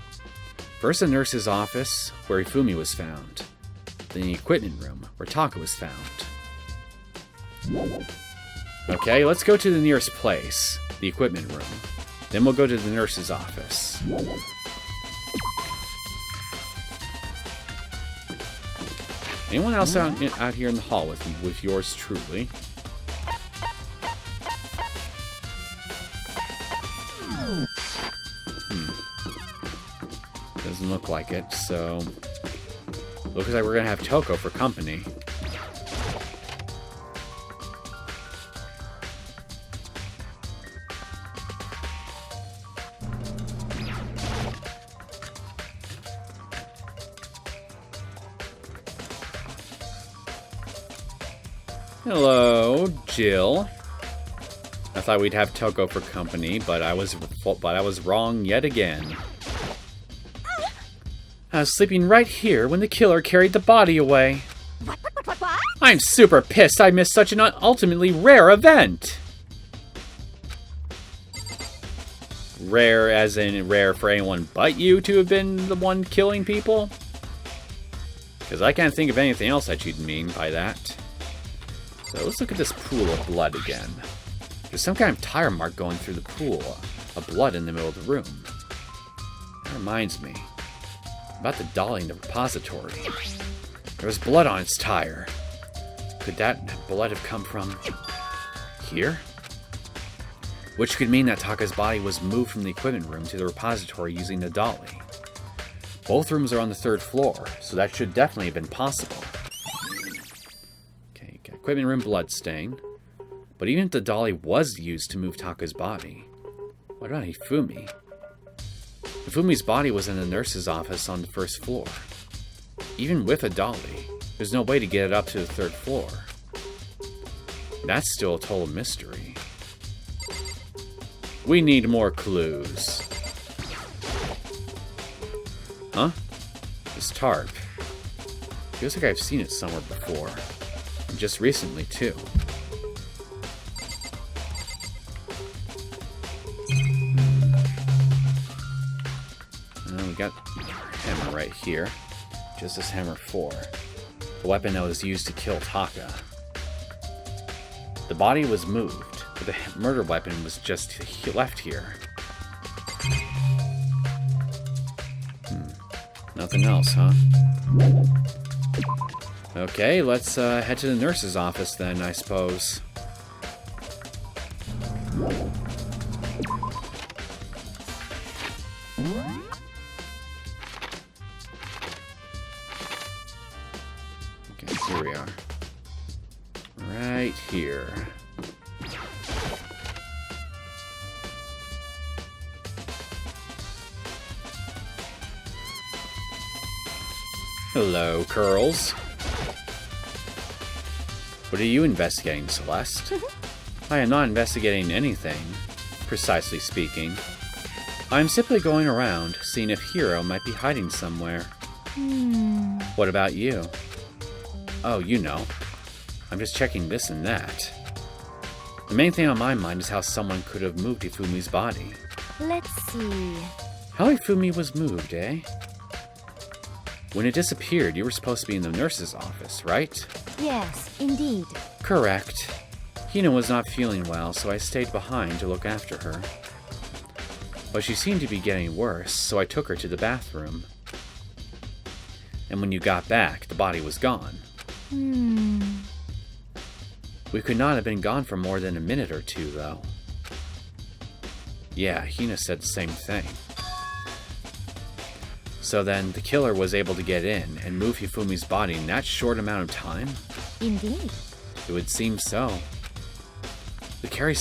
First, the nurse's office, where Ifumi was found. Then the equipment room, where Taka was found. Okay, let's go to the nearest place, the equipment room. Then we'll go to the nurse's office. Anyone else out here in the hall with yours truly? Doesn't look like it, so... Looks like we're gonna have Toko for company. Hello, Jill. I thought we'd have Toko for company, but I was wrong yet again. I was sleeping right here when the killer carried the body away. What? I'm super pissed I missed such an ultimately rare event. Rare as in rare for anyone but you to have been the one killing people? Because I can't think of anything else that you'd mean by that. So let's look at this pool of blood again. There's some kind of tire mark going through the pool of blood in the middle of the room. That reminds me about the dolly in the repository. There was blood on its tire. Could that blood have come from here? Which could mean that Taka's body was moved from the equipment room to the repository using the dolly. Both rooms are on the third floor, so that should definitely have been possible. Okay, got equipment room blood stain. But even if the dolly was used to move Taka's body, what about Ifumi? Ifumi's body was in the nurse's office on the first floor. Even with a dolly, there's no way to get it up to the third floor. That's still a total mystery. We need more clues. Huh? This tarp. Feels like I've seen it somewhere before. And just recently, too. We got our hammer right here. Just this hammer 4. The weapon that was used to kill Taka. The body was moved, but the murder weapon was just left here. Nothing else, huh? Okay, let's head to the nurse's office then, I suppose. Okay, here we are. Right here. Hello, Curls. What are you investigating, Celeste? I am not investigating anything, precisely speaking. I am simply going around, seeing if Hiro might be hiding somewhere. What about you? Oh, you know. I'm just checking this and that. The main thing on my mind is how someone could have moved Ifumi's body. Let's see. How Ifumi was moved, eh? When it disappeared, you were supposed to be in the nurse's office, right? Yes, indeed. Correct. Hina was not feeling well, so I stayed behind to look after her. But she seemed to be getting worse, so I took her to the bathroom. And when you got back, the body was gone. We could not have been gone for more than a minute or two, though. Yeah, Hina said the same thing. So then, the killer was able to get in and move Hifumi's body in that short amount of time? Indeed. It would seem so. To carry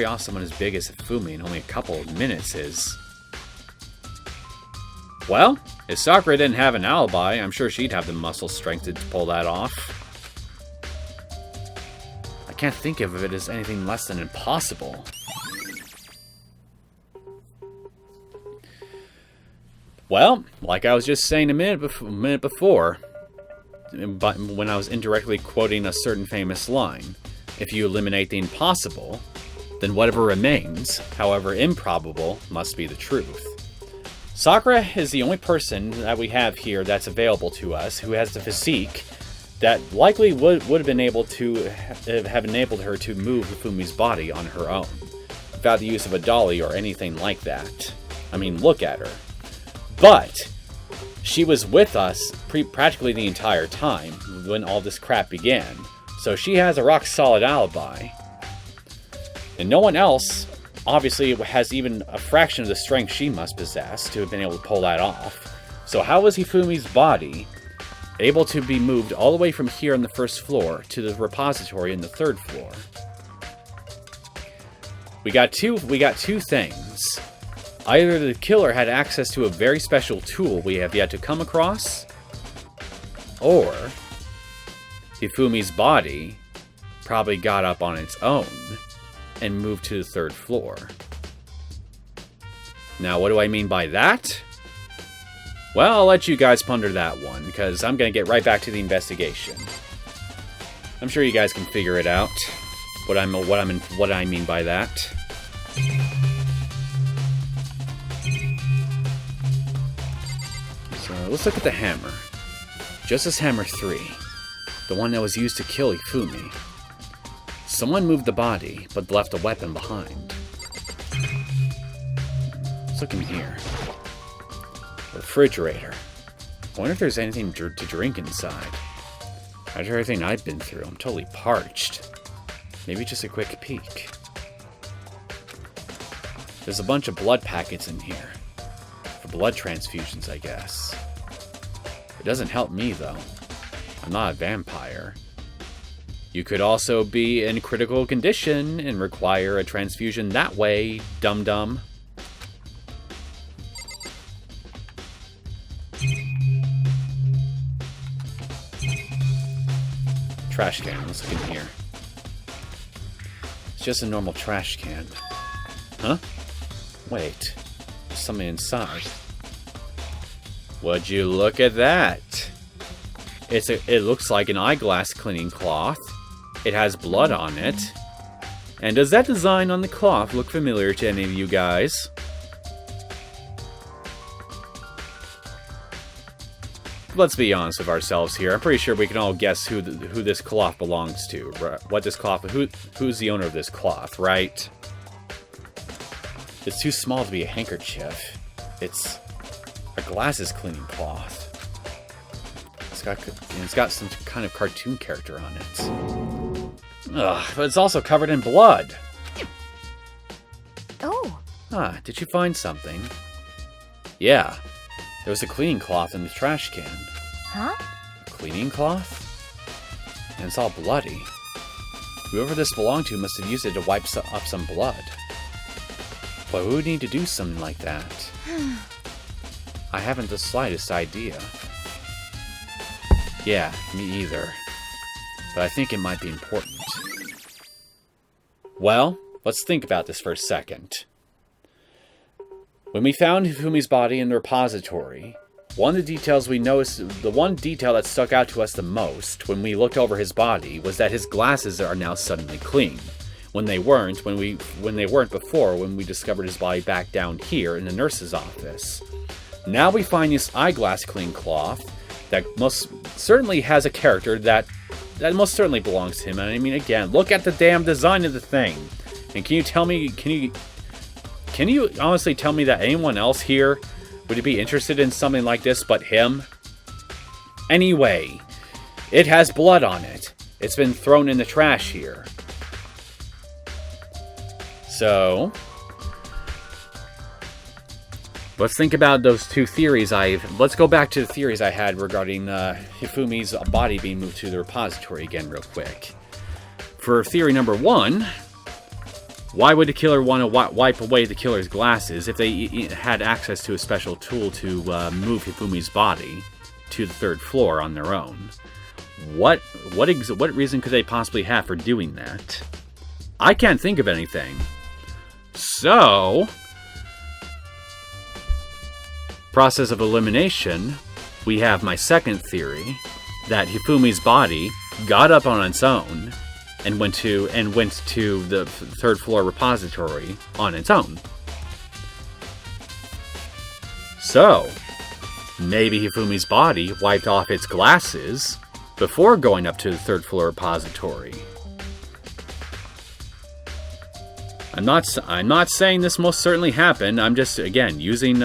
off someone as big as Hifumi in only a couple of minutes is... Well, if Sakura didn't have an alibi, I'm sure she'd have the muscle strength to pull that off. I can't think of it as anything less than impossible. Well, like I was just saying a minute before, but when I was indirectly quoting a certain famous line, if you eliminate the impossible, then whatever remains, however improbable, must be the truth. Sakura is the only person that we have here that's available to us who has the physique that likely would have been able to have enabled her to move Hifumi's body on her own, without the use of a dolly or anything like that. I mean, look at her. But she was with us practically the entire time when all this crap began, so she has a rock-solid alibi. And no one else, obviously, has even a fraction of the strength she must possess to have been able to pull that off. So how was Hifumi's body able to be moved all the way from here on the first floor to the repository in the third floor? We got two things. Either the killer had access to a very special tool we have yet to come across, or Hifumi's body probably got up on its own and moved to the third floor. Now, what do I mean by that? Well, I'll let you guys ponder that one, because I'm going to get right back to the investigation. I'm sure you guys can figure it out, what I mean by that. So, let's look at the hammer. Justice Hammer 3. The one that was used to kill Hifumi. Someone moved the body, but left a weapon behind. Let's look in here. Refrigerator. I wonder if there's anything to drink inside. After everything I've been through, I'm totally parched. Maybe just a quick peek. There's a bunch of blood packets in here. For blood transfusions, I guess. It doesn't help me, though. I'm not a vampire. You could also be in critical condition and require a transfusion that way, dum-dum. Trash can, let's look in here. It's just a normal trash can. Huh? Wait, there's something inside. Would you look at that? It looks like an eyeglass cleaning cloth. It has blood on it. And does that design on the cloth look familiar to any of you guys? Let's be honest with ourselves here. I'm pretty sure we can all guess who this cloth belongs to. Who's the owner of this cloth, right? It's too small to be a handkerchief. It's a glasses cleaning cloth. It's got some kind of cartoon character on it. Ugh, but it's also covered in blood. Oh. Ah, did you find something? Yeah. There was a cleaning cloth in the trash can. Huh? A cleaning cloth? And it's all bloody. Whoever this belonged to must have used it to wipe up some blood. But who would need to do something like that? I haven't the slightest idea. Yeah, me either. But I think it might be important. Well, let's think about this for a second. When we found Hifumi's body in the repository, one of the details we noticed, the one detail that stuck out to us the most when we looked over his body was that his glasses are now suddenly clean. When they weren't before when we discovered his body back down here in the nurse's office. Now we find this eyeglass clean cloth that most certainly has a character that most certainly belongs to him. And I mean, again, look at the damn design of the thing. And can you honestly tell me that anyone else here would be interested in something like this but him? Anyway, it has blood on it. It's been thrown in the trash here. So, let's think about those two theories let's go back to the theories I had regarding Hifumi's body being moved to the repository again real quick. for theory number 1, why would the killer want to wipe away the killer's glasses if they had access to a special tool to move Hifumi's body to the 3rd floor on their own? What reason could they possibly have for doing that? I can't think of anything. So, process of elimination, we have my second theory, that Hifumi's body got up on its own and went to the 3rd floor repository on its own. So, maybe Hifumi's body wiped off its glasses before going up to the 3rd floor repository. I'm not saying this most certainly happened. I'm just, again, using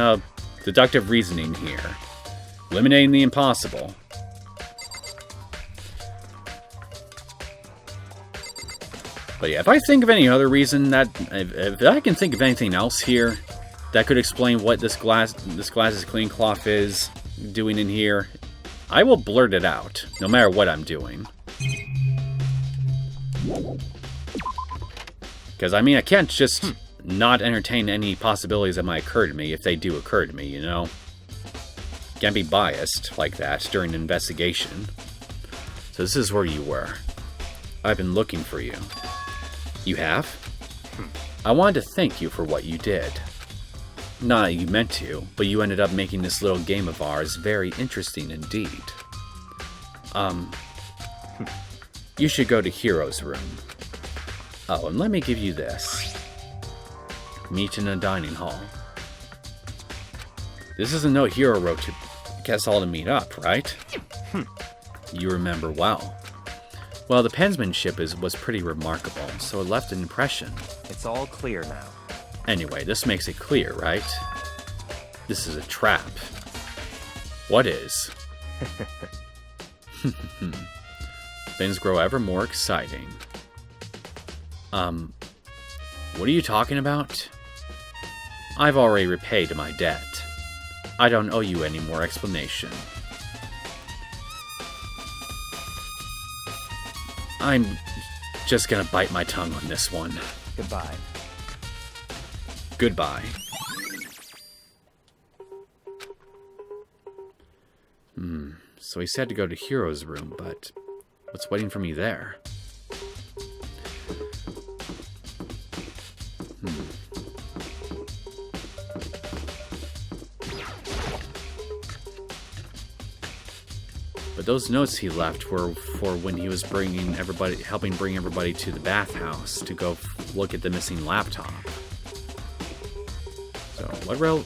deductive reasoning here. Eliminating the impossible. But yeah, if I think of any other reason if I can think of anything else here that could explain what this glasses clean cloth is doing in here, I will blurt it out, no matter what I'm doing. Because, I mean, I can't just not entertain any possibilities that might occur to me if they do occur to me, you know? Can't be biased like that during an investigation. So this is where you were. I've been looking for you. You have? I wanted to thank you for what you did. Not that you meant to, but you ended up making this little game of ours very interesting indeed. You should go to Hero's room. Oh, and let me give you this. Meet in a dining hall. This is a note Hero wrote to get us all to meet up, right? You remember well. Well, the penmanship was pretty remarkable, so it left an impression. It's all clear now. Anyway, this makes it clear, right? This is a trap. What is? Things grow ever more exciting. What are you talking about? I've already repaid my debt. I don't owe you any more explanation. I'm just gonna bite my tongue on this one. Goodbye. Goodbye. So he said to go to Hero's room, but what's waiting for me there? But those notes he left were for when he was helping bring everybody to the bathhouse to go look at the missing laptop. So what real?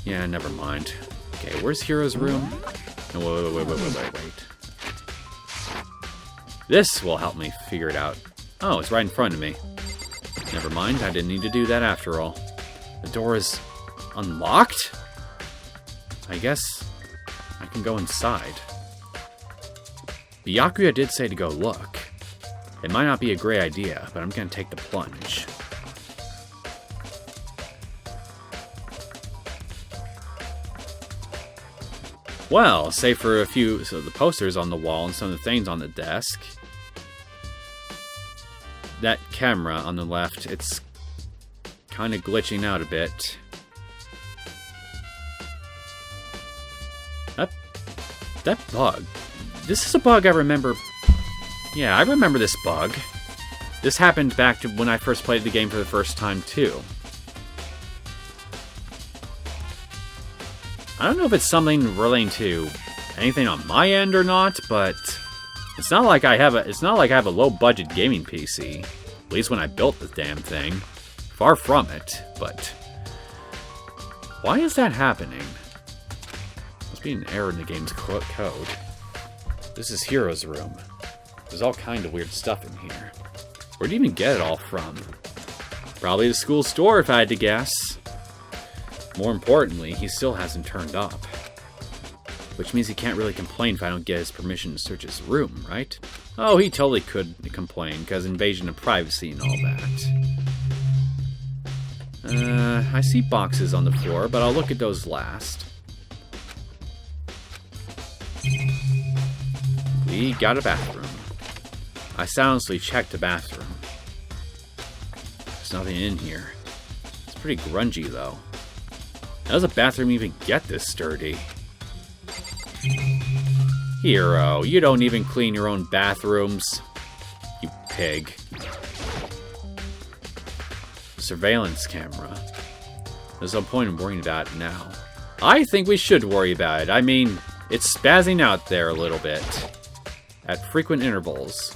Yeah, never mind. Okay, where's Hero's room? No, wait. This will help me figure it out. Oh, it's right in front of me. Never mind, I didn't need to do that after all. The door is unlocked? I guess I can go inside. Byakuya did say to go look. It might not be a great idea, but I'm gonna take the plunge. Well, save for a few of the posters on the wall and some of the things on the desk. That camera on the left, it's kind of glitching out a bit. That bug. This is a bug I remember. Yeah, I remember this bug. This happened back to when I first played the game for the first time, too. I don't know if it's something relating to anything on my end or not, but it's not like I have a low-budget gaming PC. At least when I built the damn thing. Far from it, but why is that happening? Must be an error in the game's code. This is Hero's room. There's all kind of weird stuff in here. Where'd you even get it all from? Probably the school store, if I had to guess. More importantly, he still hasn't turned up. Which means he can't really complain if I don't get his permission to search his room, right? Oh, he totally could complain, because invasion of privacy and all that. I see boxes on the floor, but I'll look at those last. We got a bathroom. I silently checked the bathroom. There's nothing in here. It's pretty grungy, though. How does a bathroom even get this sturdy? Hero, you don't even clean your own bathrooms. You pig. Surveillance camera. There's no point in worrying about it now. I think we should worry about it. I mean, it's spazzing out there a little bit. At frequent intervals.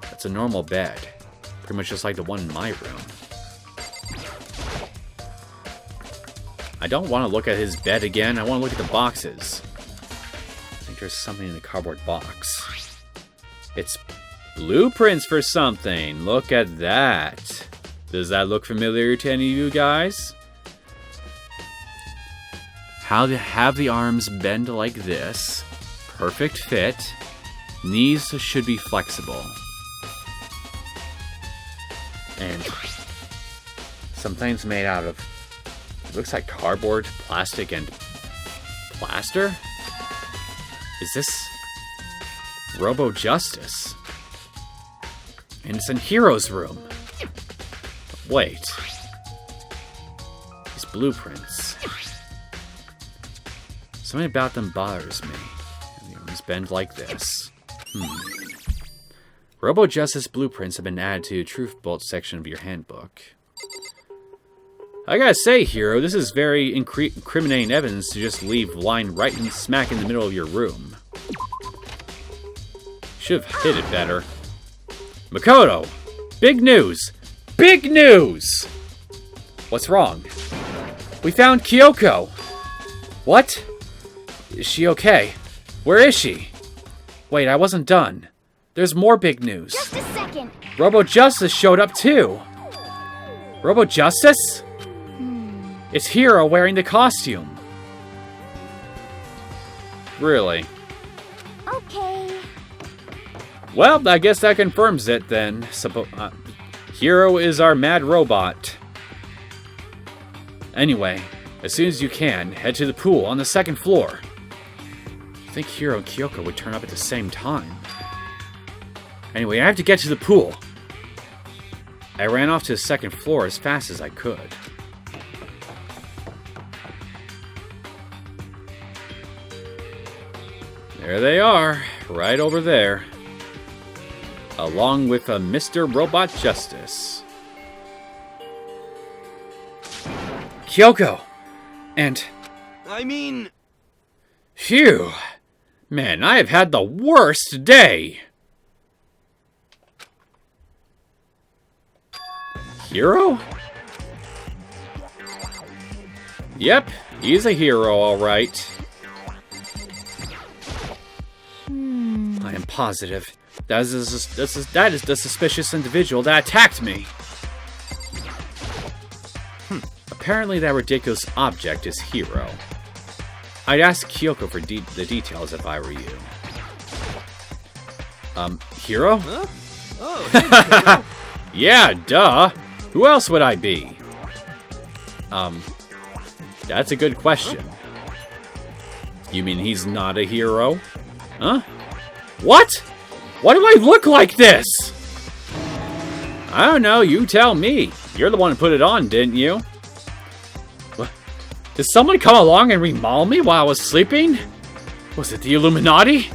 That's a normal bed. Pretty much just like the one in my room. I don't want to look at his bed again. I want to look at the boxes. I think there's something in the cardboard box. It's blueprints for something. Look at that. Does that look familiar to any of you guys? How to have the arms bend like this. Perfect fit. Knees should be flexible. And something's made out of, it looks like cardboard, plastic, and plaster? Is this Robo Justice? And it's in Hero's room. Wait. These blueprints. Something about them bothers me. The arms bend like this. Robo Justice blueprints have been added to the Truth Bolt section of your handbook. I gotta say, Hero, this is very incriminating evidence to just leave lying right and smack in the middle of your room. Should have hid it better. Makoto! Big news! Big news! What's wrong? We found Kyoko! What? Is she okay? Where is she? Wait, I wasn't done. There's more big news. Just a second. Robo Justice showed up too. Robo Justice? It's Hero wearing the costume. Really? Okay. Well, I guess that confirms it then. Hero is our mad robot. Anyway, as soon as you can, head to the pool on the second floor. I think Hiro and Kyoko would turn up at the same time. Anyway, I have to get to the pool. I ran off to the second floor as fast as I could. There they are, right over there. Along with a Mr. Robot Justice. Kyoko! And... I mean... Phew! Man, I have had the worst day! Hero? Yep, he's a hero, alright. I am positive. That is the suspicious individual that attacked me. Apparently that ridiculous object is Hero. I'd ask Kyoko for the details if I were you. Hero? Huh? Oh, hey, Hero. Yeah, duh. Who else would I be? That's a good question. You mean he's not a hero? Huh? What? Why do I look like this? I don't know, you tell me. You're the one who put it on, didn't you? What? Did someone come along and remodel me while I was sleeping? Was it the Illuminati?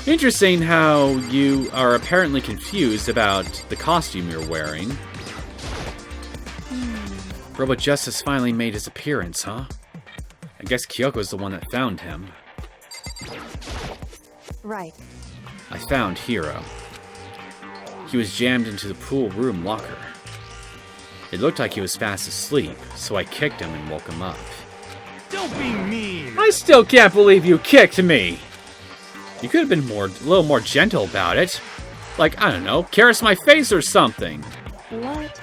Interesting how you are apparently confused about the costume you're wearing. Robo Justice finally made his appearance, huh? I guess Kyoko's the one that found him. Right. I found Hero. He was jammed into the pool room locker. It looked like he was fast asleep, so I kicked him and woke him up. Don't be mean! I still can't believe you kicked me! You could have been a little more gentle about it. Like, I don't know, caress my face or something. What?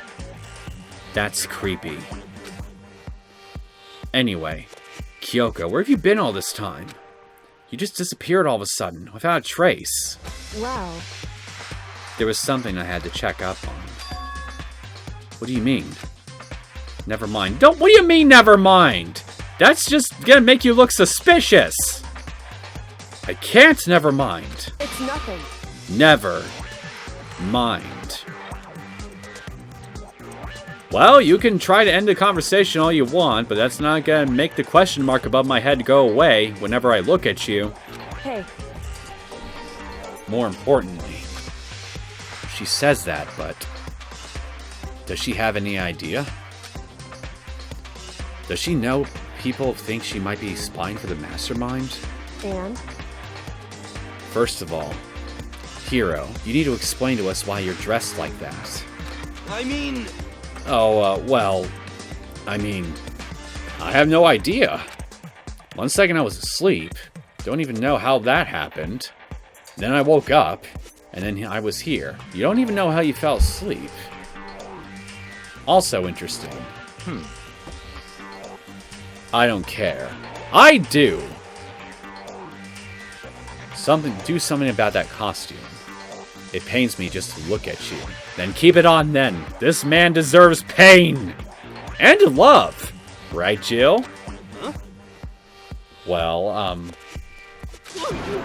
That's creepy. Anyway, Kyoko, where have you been all this time? You just disappeared all of a sudden, without a trace. Well... There was something I had to check up on. What do you mean? Never mind. What do you mean, never mind? That's just gonna make you look suspicious. I can't never mind. It's nothing. Never mind. Well, you can try to end the conversation all you want, but that's not gonna make the question mark above my head go away whenever I look at you. Hey, More importantly, she says that, but does she have any idea? Does she know people think she might be spying for the mastermind? and? First of all, Hero, you need to explain to us why you're dressed like that. I mean, Well, I mean, I have no idea. 1 second I was asleep. Don't even know how that happened. Then I woke up, and then I was here. You don't even know how you fell asleep. Also interesting. I don't care. I do! Do something about that costume. It pains me just to look at you. Then keep it on then. This man deserves pain. And love. Right, Jill? Huh? Well,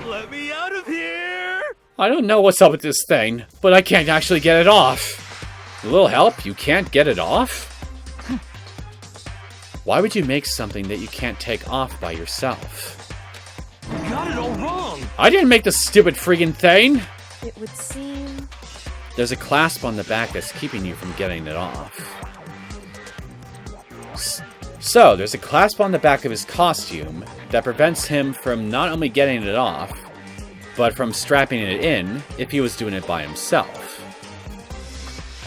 let me out of here! I don't know what's up with this thing, but I can't actually get it off. A little help? You can't get it off? Why would you make something that you can't take off by yourself? You got it all wrong! I didn't make the stupid friggin' thing! It would seem... There's a clasp on the back that's keeping you from getting it off. So, there's a clasp on the back of his costume that prevents him from not only getting it off, but from strapping it in if he was doing it by himself.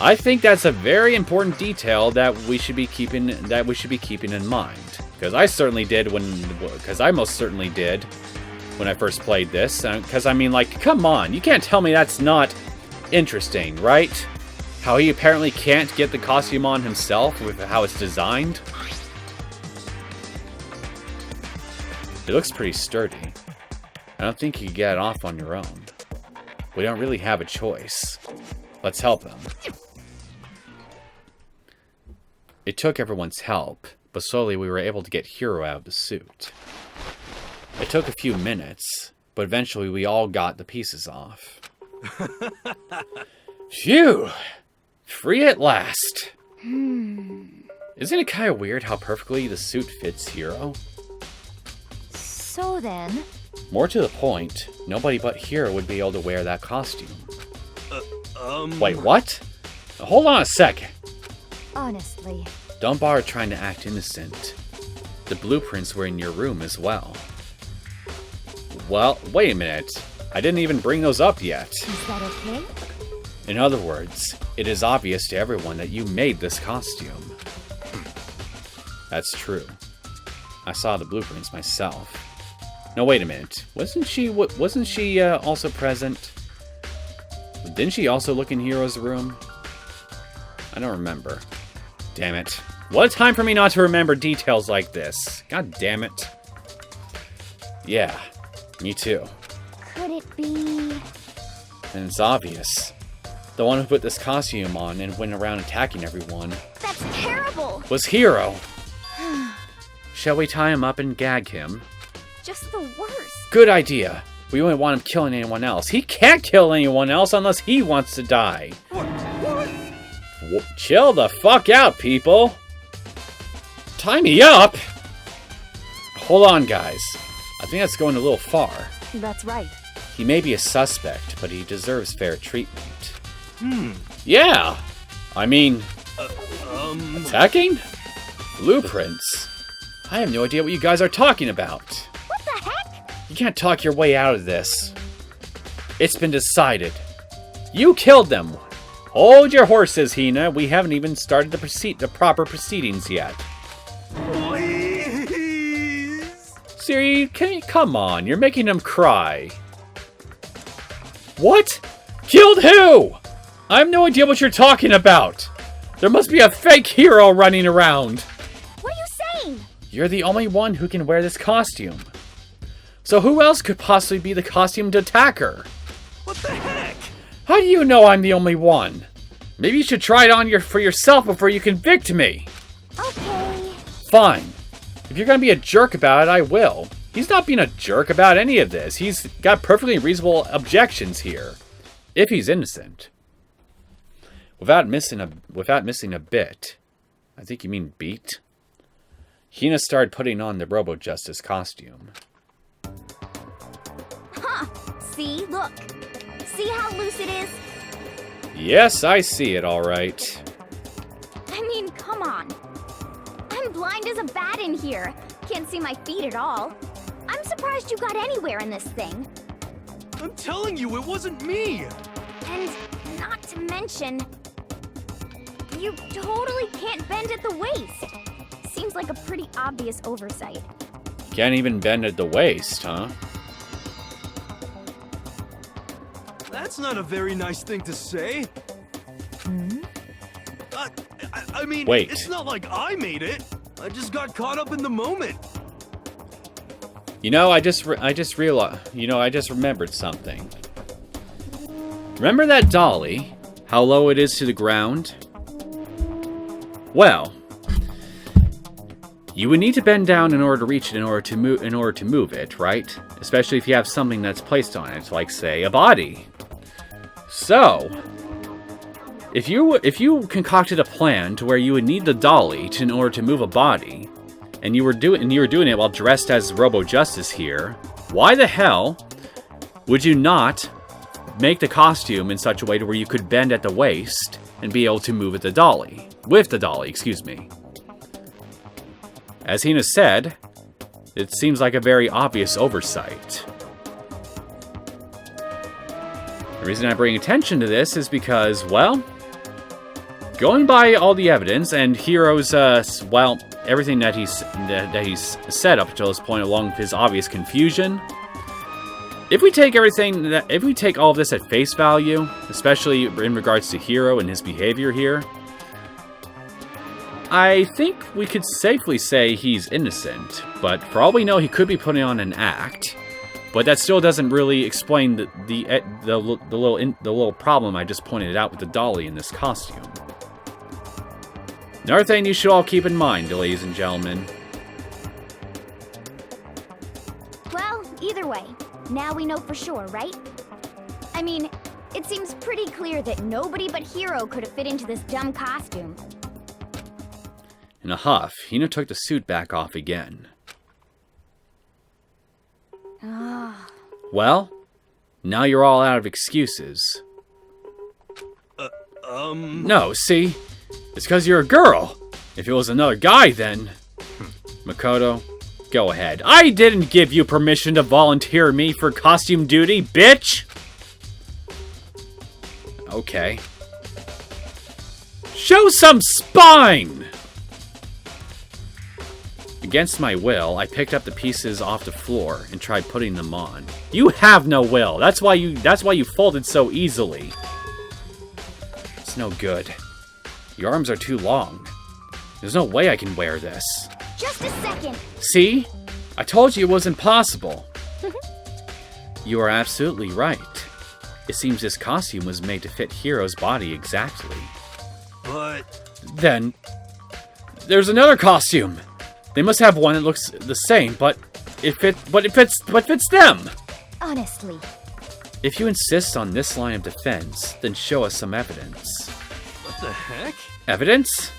I think that's a very important detail that we should be keeping in mind. Because I certainly did I most certainly did when I first played this. Because I mean, like, come on, you can't tell me that's not interesting, right? How he apparently can't get the costume on himself with how it's designed. It looks pretty sturdy. I don't think you can get it off on your own. We don't really have a choice. Let's help him. It took everyone's help, but slowly we were able to get Hero out of the suit. It took a few minutes, but eventually we all got the pieces off. Phew! Free at last! Isn't it kind of weird how perfectly the suit fits Hero? So then... More to the point, nobody but Hero would be able to wear that costume. Wait, what? Hold on a second. Honestly... Don't bother trying to act innocent. The blueprints were in your room as well. Well, wait a minute. I didn't even bring those up yet. Is that okay? In other words, it is obvious to everyone that you made this costume. That's true. I saw the blueprints myself. No, wait a minute. Wasn't she also present? Didn't she also look in Hero's room? I don't remember. Damn it. What a time for me not to remember details like this. God damn it. Yeah, me too. Could it be... And it's obvious. The one who put this costume on and went around attacking everyone That's terrible! was Hero. Shall we tie him up and gag him? Just the worst. Good idea. We wouldn't want him killing anyone else. He can't kill anyone else unless he wants to die. Chill the fuck out, people. Tie me up? Hold on, guys. I think that's going a little far. That's right. He may be a suspect, but he deserves fair treatment. Yeah. I mean... Attacking? Blueprints? I have no idea what you guys are talking about. What the heck? You can't talk your way out of this. It's been decided. You killed them. Hold your horses, Hina. We haven't even started the proper proceedings yet. Please! Siri, come on. You're making them cry. What? Killed who? I have no idea what you're talking about. There must be a fake Hero running around. What are you saying? You're the only one who can wear this costume. So who else could possibly be the costumed attacker? What the heck? How do you know I'm the only one? Maybe you should try it on for yourself before you convict me. Okay. Fine. If If you're going to be a jerk about it, I will. He's not being a jerk about any of this. He's got perfectly reasonable objections here. If he's innocent. Without missing a bit. I think you mean beat. Hina started putting on the Robo-Justice costume. Huh. See? Look. See how loose it is? Yes, I see it all right. I mean, come on. I'm blind as a bat in here. Can't see my feet at all. I'm surprised you got anywhere in this thing. I'm telling you, it wasn't me! And not to mention, you totally can't bend at the waist. Seems like a pretty obvious oversight. Can't even bend at the waist, huh? That's not a very nice thing to say. I mean, Wait. It's not like I made it. I just got caught up in the moment. You know, I just realized, I just remembered something. Remember that dolly? How low it is to the ground? Well, you would need to bend down in order to reach it in order to move it, right? Especially if you have something that's placed on it, like say a body. So, if you concocted a plan to where you would need the dolly in order to move a body, and you were doing it while dressed as Robo-Justice here, why the hell would you not make the costume in such a way to where you could bend at the waist and be able to move with the dolly, excuse me. As Hina said, it seems like a very obvious oversight. The reason I bring attention to this is because, well, going by all the evidence and Hiro's, everything that he's said up until this point, along with his obvious confusion, if we take all of this at face value, especially in regards to Hiro and his behavior here, I think we could safely say he's innocent. But for all we know, he could be putting on an act. But that still doesn't really explain the little problem I just pointed out with the dolly in this costume. Another thing you should all keep in mind, ladies and gentlemen. Well, either way, now we know for sure, right? I mean, it seems pretty clear that nobody but Hiro could have fit into this dumb costume. In a huff, Hina took the suit back off again. Well, now you're all out of excuses. No, see? It's because you're a girl. If it was another guy, then... Makoto, go ahead. I didn't give you permission to volunteer me for costume duty, bitch! Okay. Show some spine! Against my will, I picked up the pieces off the floor and tried putting them on. You have no will. That's why you folded so easily. It's no good. Your arms are too long. There's no way I can wear this. Just a second. See? I told you it was impossible. You are absolutely right. It seems this costume was made to fit Hiro's body exactly. But... Then, there's another costume. They must have one that looks the same, but it fits them. Honestly. If you insist on this line of defense, then show us some evidence. What the heck? Evidence?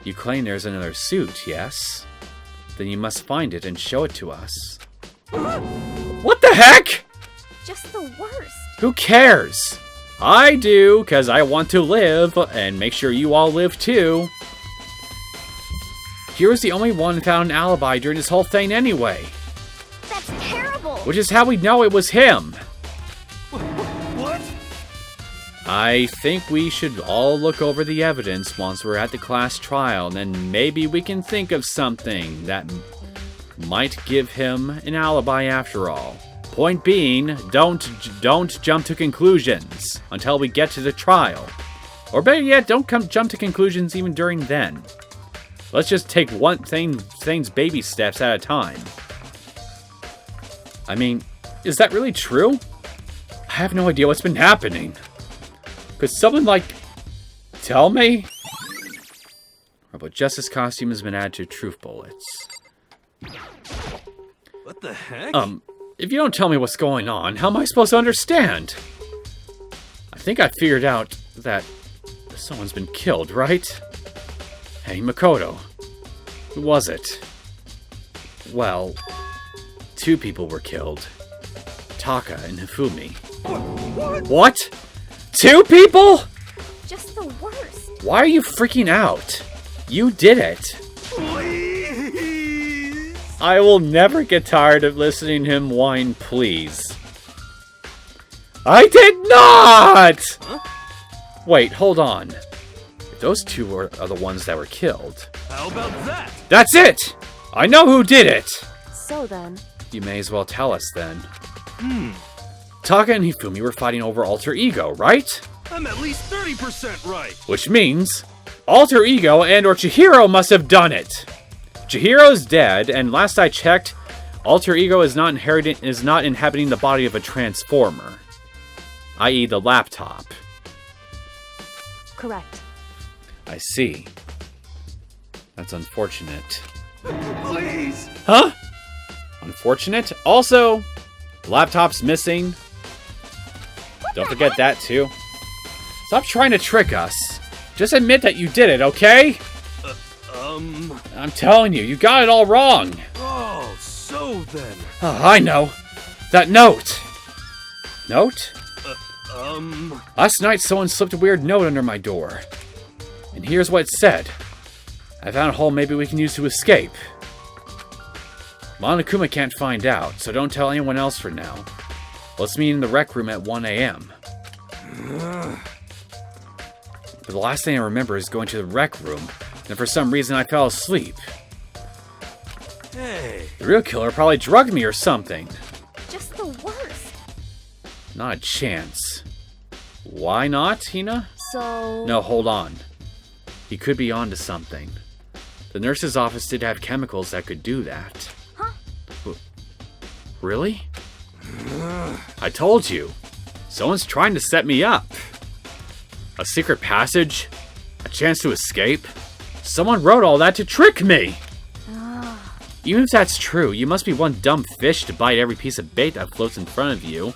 You claim there's another suit, yes? Then you must find it and show it to us. What the heck? Just the worst. Who cares? I do, because I want to live, and make sure you all live too. Hero's the only one who found an alibi during this whole thing anyway. That's terrible. Which is how we know it was him. What? I think we should all look over the evidence once we're at the class trial, and then maybe we can think of something that might give him an alibi after all. Point being, don't jump to conclusions until we get to the trial. Or better yet, don't jump to conclusions even during then. Let's just take things baby steps at a time. I mean, is that really true? I have no idea what's been happening. Could someone, tell me? but Justice costume has been added to Truth bullets. What the heck? If you don't tell me what's going on, how am I supposed to understand? I think I figured out that someone's been killed, right? Hey, Makoto. Who was it? Well, 2 people were killed. Taka and Hifumi. What? 2 people? Just the worst. Why are you freaking out? You did it. Please! I will never get tired of listening to him whine, please. I did not! Huh? Wait, hold on. If those 2 are the ones that were killed. How about that? That's it! I know who did it! So then, You may as well tell us then. Taka and Hifumi were fighting over Alter Ego, right? I'm at least 30% right. Which means Alter Ego and or Chihiro must have done it. Chihiro's dead, and last I checked, Alter Ego is not inhabiting the body of a transformer, i.e. the laptop. correct. I see. That's unfortunate. Please! Huh? Unfortunate? Also, the laptop's missing. Don't forget that too. Stop trying to trick us. Just admit that you did it, okay? I'm telling you, you got it all wrong. Oh, so then. Oh, I know. That note. Note? Last night someone slipped a weird note under my door. And here's what it said. I found a hole maybe we can use to escape. Monokuma can't find out, so don't tell anyone else for now. Let's meet in the rec room at 1 a.m. But the last thing I remember is going to the rec room, and for some reason I fell asleep. Hey. The real killer probably drugged me or something. Just the worst. Not a chance. Why not, Hina? So... No, hold on. He could be onto something. The nurse's office did have chemicals that could do that. Huh? Really? I told you. Someone's trying to set me up. A secret passage? A chance to escape? Someone wrote all that to trick me! Even if that's true, you must be one dumb fish to bite every piece of bait that floats in front of you.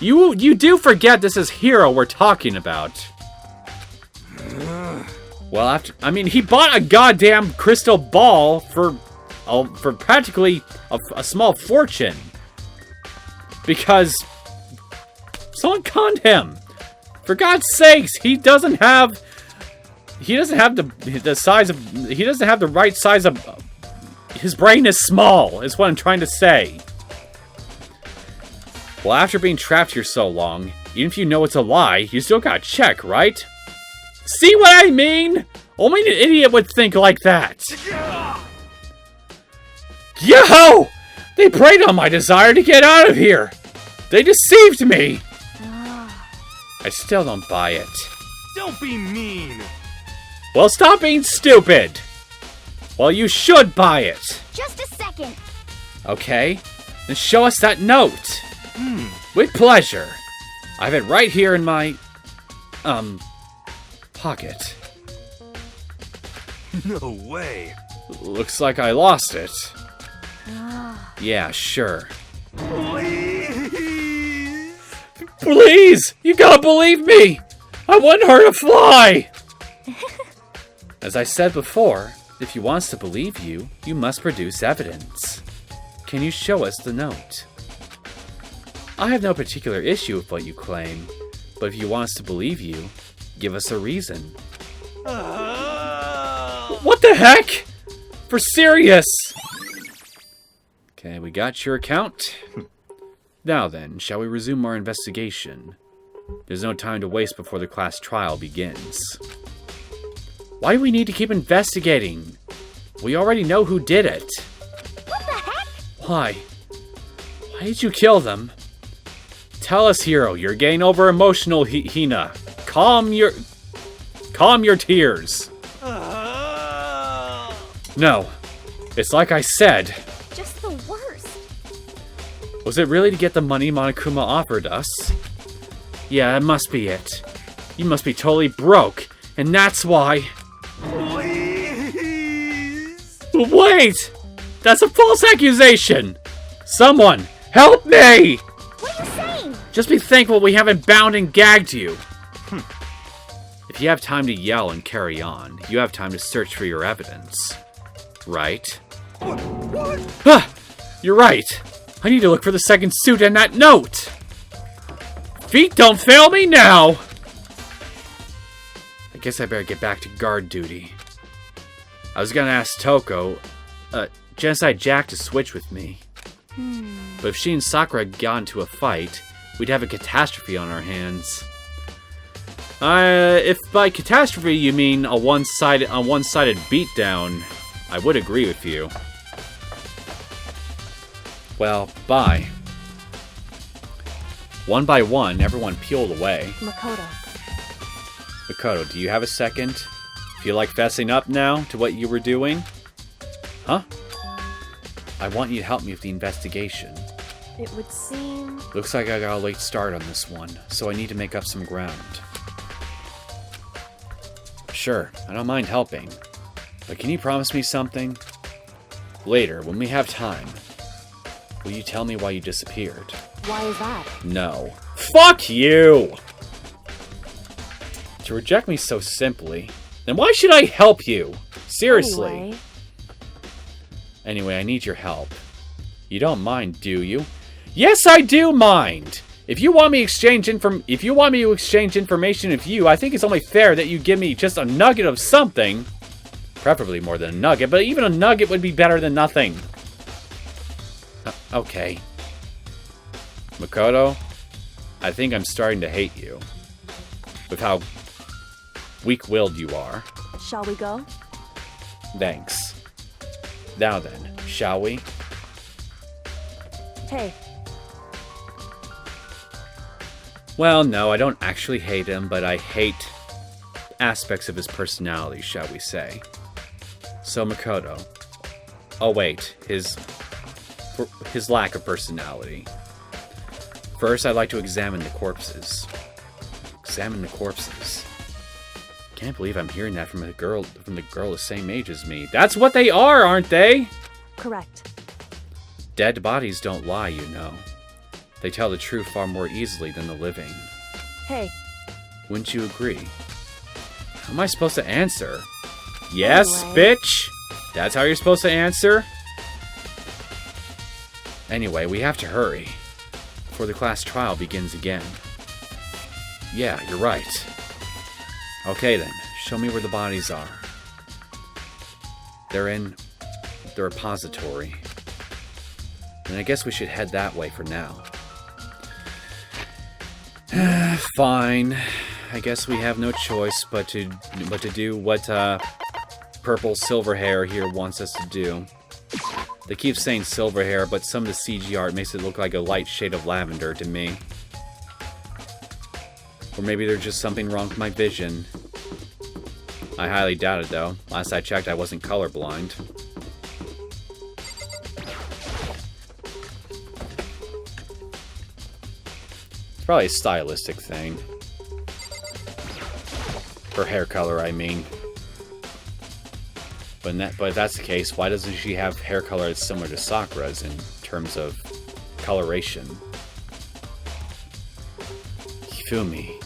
You do forget this is Hiro we're talking about. Well, he bought a goddamn crystal ball for practically a small fortune. Because someone conned him. For God's sakes, he doesn't have the size of, he doesn't have the right size of, his brain is small, is what I'm trying to say. Well, after being trapped here so long, even if you know it's a lie, you still gotta check, right? See what I mean? Only an idiot would think like that. Yo! They preyed on my desire to get out of here. They deceived me. I still don't buy it. Don't be mean. Well, stop being stupid. Well, you should buy it. Just a second. Okay, then show us that note. With pleasure. I have it right here in my, pocket. No way. Looks like I lost it. Yeah, sure. Please. Please! You gotta believe me! I wouldn't hurt a fly! As I said before, if he wants to believe you, you must produce evidence. Can you show us the note? I have no particular issue with what you claim, but if he wants to believe you, give us a reason. What the heck? For serious! Okay, we got your account. Now then, shall we resume our investigation? There's no time to waste before the class trial begins. Why do we need to keep investigating? We already know who did it. What the heck? Why? Why did you kill them? Tell us, Hiro. You're getting over emotional, Hina. Calm your tears. No. It's like I said. Just the worst. Was it really to get the money Monokuma offered us? Yeah, that must be it. You must be totally broke, and that's why... Please. Wait! That's a false accusation! Someone, help me! What are you saying? Just be thankful we haven't bound and gagged you. If you have time to yell and carry on, you have time to search for your evidence. Right? What? Ah, you're right. I need to look for the second suit and that note. Feet don't fail me now! I guess I better get back to guard duty. I was gonna ask Toko, Genocide Jack to switch with me. But if she and Sakura had gone to a fight, we'd have a catastrophe on our hands. If by catastrophe you mean a one-sided beatdown, I would agree with you. Well, bye. One by one, everyone peeled away. Makoto. Makoto, do you have a second? Feel like fessing up now to what you were doing? Huh? I want you to help me with the investigation. It would seem... Looks like I got a late start on this one, so I need to make up some ground. Sure, I don't mind helping. But can you promise me something? Later, when we have time, will you tell me why you disappeared? Why is that? No. Fuck you! To reject me so simply, then why should I help you? Seriously. Anyway, I need your help. You don't mind, do you? Yes, I do mind! If you want me to exchange information with you, I think it's only fair that you give me just a nugget of something. Preferably more than a nugget, but even a nugget would be better than nothing. Okay. Makoto, I think I'm starting to hate you. With how weak-willed you are. Shall we go? Thanks. Now then, shall we? Hey. Well, no, I don't actually hate him, but I hate aspects of his personality, shall we say. So, Makoto. Oh, wait. His lack of personality. First, I'd like to examine the corpses. Examine the corpses. Can't believe I'm hearing that from the girl the same age as me. That's what they are, aren't they? Correct. Dead bodies don't lie, you know. They tell the truth far more easily than the living. Hey. Wouldn't you agree? How am I supposed to answer? Yes, bitch? That's how you're supposed to answer? Anyway, we have to hurry. Before the class trial begins again. Yeah, you're right. Okay then, show me where the bodies are. They're in the repository. And I guess we should head that way for now. Fine. I guess we have no choice but to do what purple silver hair here wants us to do. They keep saying silver hair, but some of the CG art makes it look like a light shade of lavender to me. Or maybe there's just something wrong with my vision. I highly doubt it, though. Last I checked, I wasn't colorblind. It's probably a stylistic thing. Her hair color, I mean. But if that's the case, why doesn't she have hair color that's similar to Sakura's in terms of coloration? Hifumi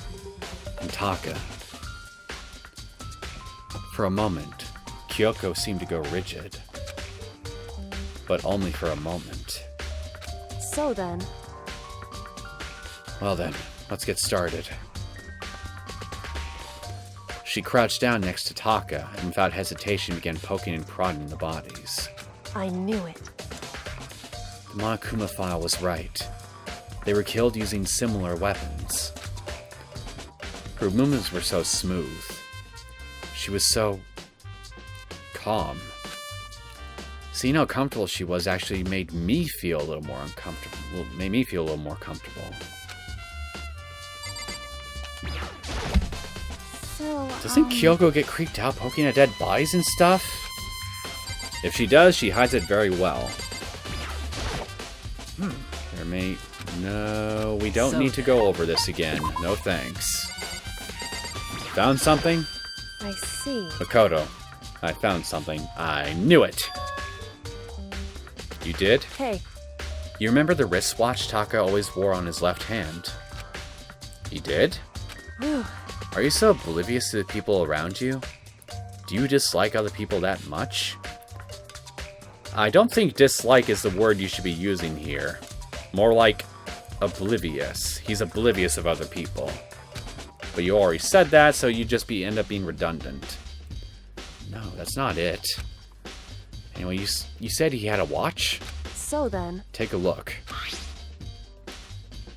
and Taka. For a moment, Kyoko seemed to go rigid. But only for a moment. So then... Well then, let's get started. She crouched down next to Taka and without hesitation began poking and prodding the bodies. I knew it. The Monokuma file was right. They were killed using similar weapons. Her movements were so smooth. She was so... calm. Seeing how comfortable she was actually made me feel a little more uncomfortable. Well, made me feel a little more comfortable. Doesn't Kyoko get creeped out poking at dead bodies and stuff? If she does, she hides it very well. There may... No, we don't need to go over this again. No thanks. Found something? I see. Makoto, I found something. I knew it. You did? Hey, You remember the wristwatch Taka always wore on his left hand? He did? whew. Are you so oblivious to the people around you? Do you dislike other people that much? I don't think dislike is the word you should be using here. More like oblivious. He's oblivious of other people. But you already said that, so you just end up being redundant. No, that's not it. Anyway, you said he had a watch? So then, Take a look.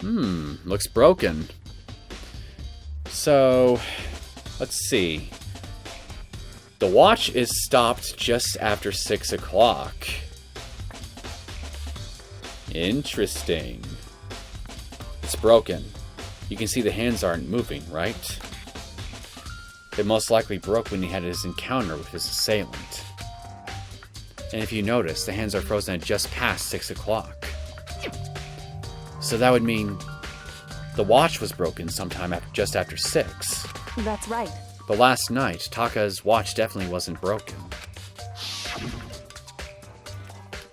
Looks broken. So, let's see. The watch is stopped just after 6 o'clock. Interesting. It's broken. You can see the hands aren't moving, right? It most likely broke when he had his encounter with his assailant. And if you notice, the hands are frozen at just past 6 o'clock. So that would mean the watch was broken sometime just after 6. that's right. But last night, Taka's watch definitely wasn't broken.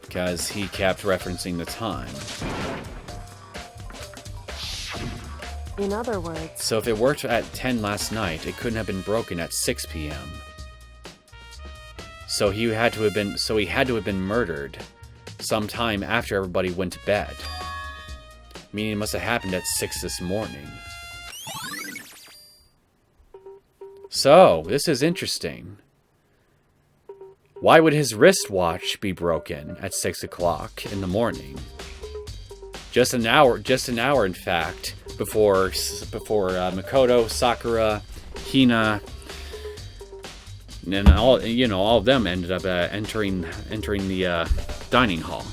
Because he kept referencing the time. In other words, So if it worked at 10 last night, it couldn't have been broken at 6 p.m. So he had to have been murdered sometime after everybody went to bed. Meaning it must have happened at 6 this morning. So, this is interesting. Why would his wristwatch be broken at 6 o'clock in the morning? Just an hour, in fact, before Makoto, Sakura, Hina, and all of them ended up entering the dining hall.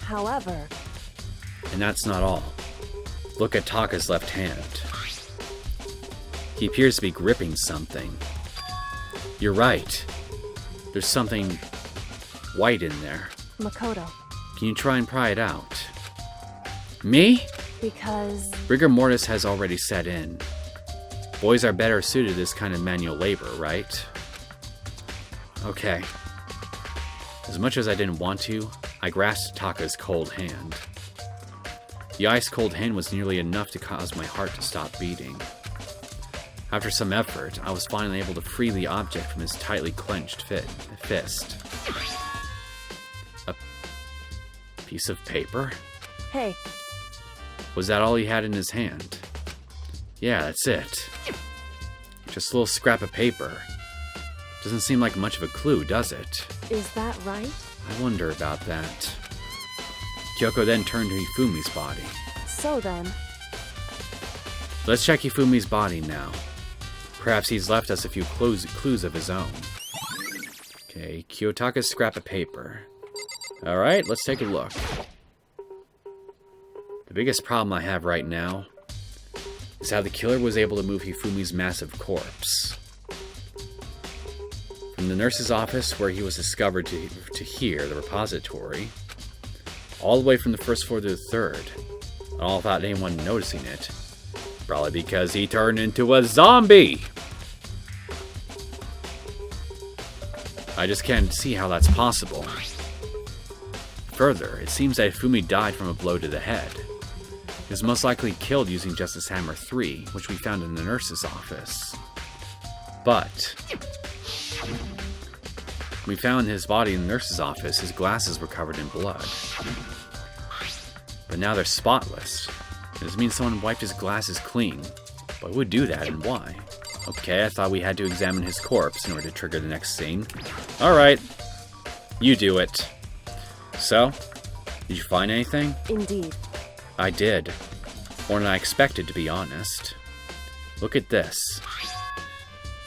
however, And that's not all. Look at Taka's left hand. He appears to be gripping something. You're right. There's something white in there. Makoto, Can you try and pry it out? Me? because Rigor mortis has already set in. Boys are better suited to this kind of manual labor, right? Okay. As much as I didn't want to, I grasped Taka's cold hand. The ice-cold hand was nearly enough to cause my heart to stop beating. After some effort, I was finally able to free the object from his tightly clenched fist. A piece of paper? hey, Was that all he had in his hand? Yeah, that's it. Just a little scrap of paper. Doesn't seem like much of a clue, does it? is that right? I wonder about that. Kyoko then turned to Hifumi's body. So then, Let's check Hifumi's body now. Perhaps he's left us a few clues of his own. Okay, Kiyotaka's scrap of paper. Alright, let's take a look. The biggest problem I have right now is how the killer was able to move Hifumi's massive corpse. From the nurse's office where he was discovered to here, the repository, all the way from the first floor to the third, all without anyone noticing it. Probably because he turned into a zombie! I just can't see how that's possible. Further, it seems that Hifumi died from a blow to the head. He was most likely killed using Justice Hammer 3, which we found in the nurse's office. But when we found his body in the nurse's office, his glasses were covered in blood. But now they're spotless. This means someone wiped his glasses clean. But who would do that and why? Okay, I thought we had to examine his corpse in order to trigger the next scene. Alright, you do it. So, did you find anything? indeed. I did. More than I expected, to be honest. Look at this.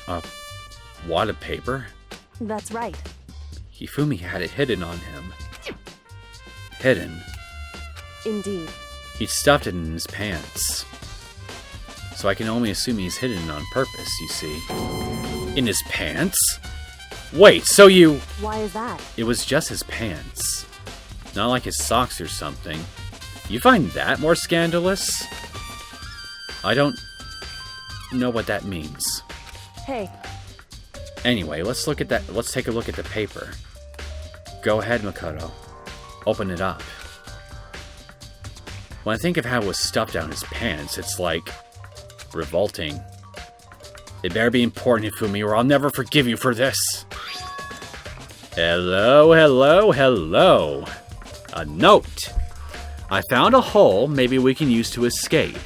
A wad of paper? That's right. Hifumi had it hidden on him. Hidden. Indeed. He'd stuffed it in his pants. So I can only assume he's hidden it on purpose, you see. In his pants? Wait, so you... Why is that? It was just his pants. Not like his socks or something. You find that more scandalous? I don't know what that means. Hey, Anyway, let's look at that. Let's take a look at the paper. Go ahead, Makoto. Open it up. When I think of how it was stuffed down his pants, it's like revolting. It better be important, Hifumi, or I'll never forgive you for this. Hello, hello, hello. A note. I found a hole maybe we can use to escape.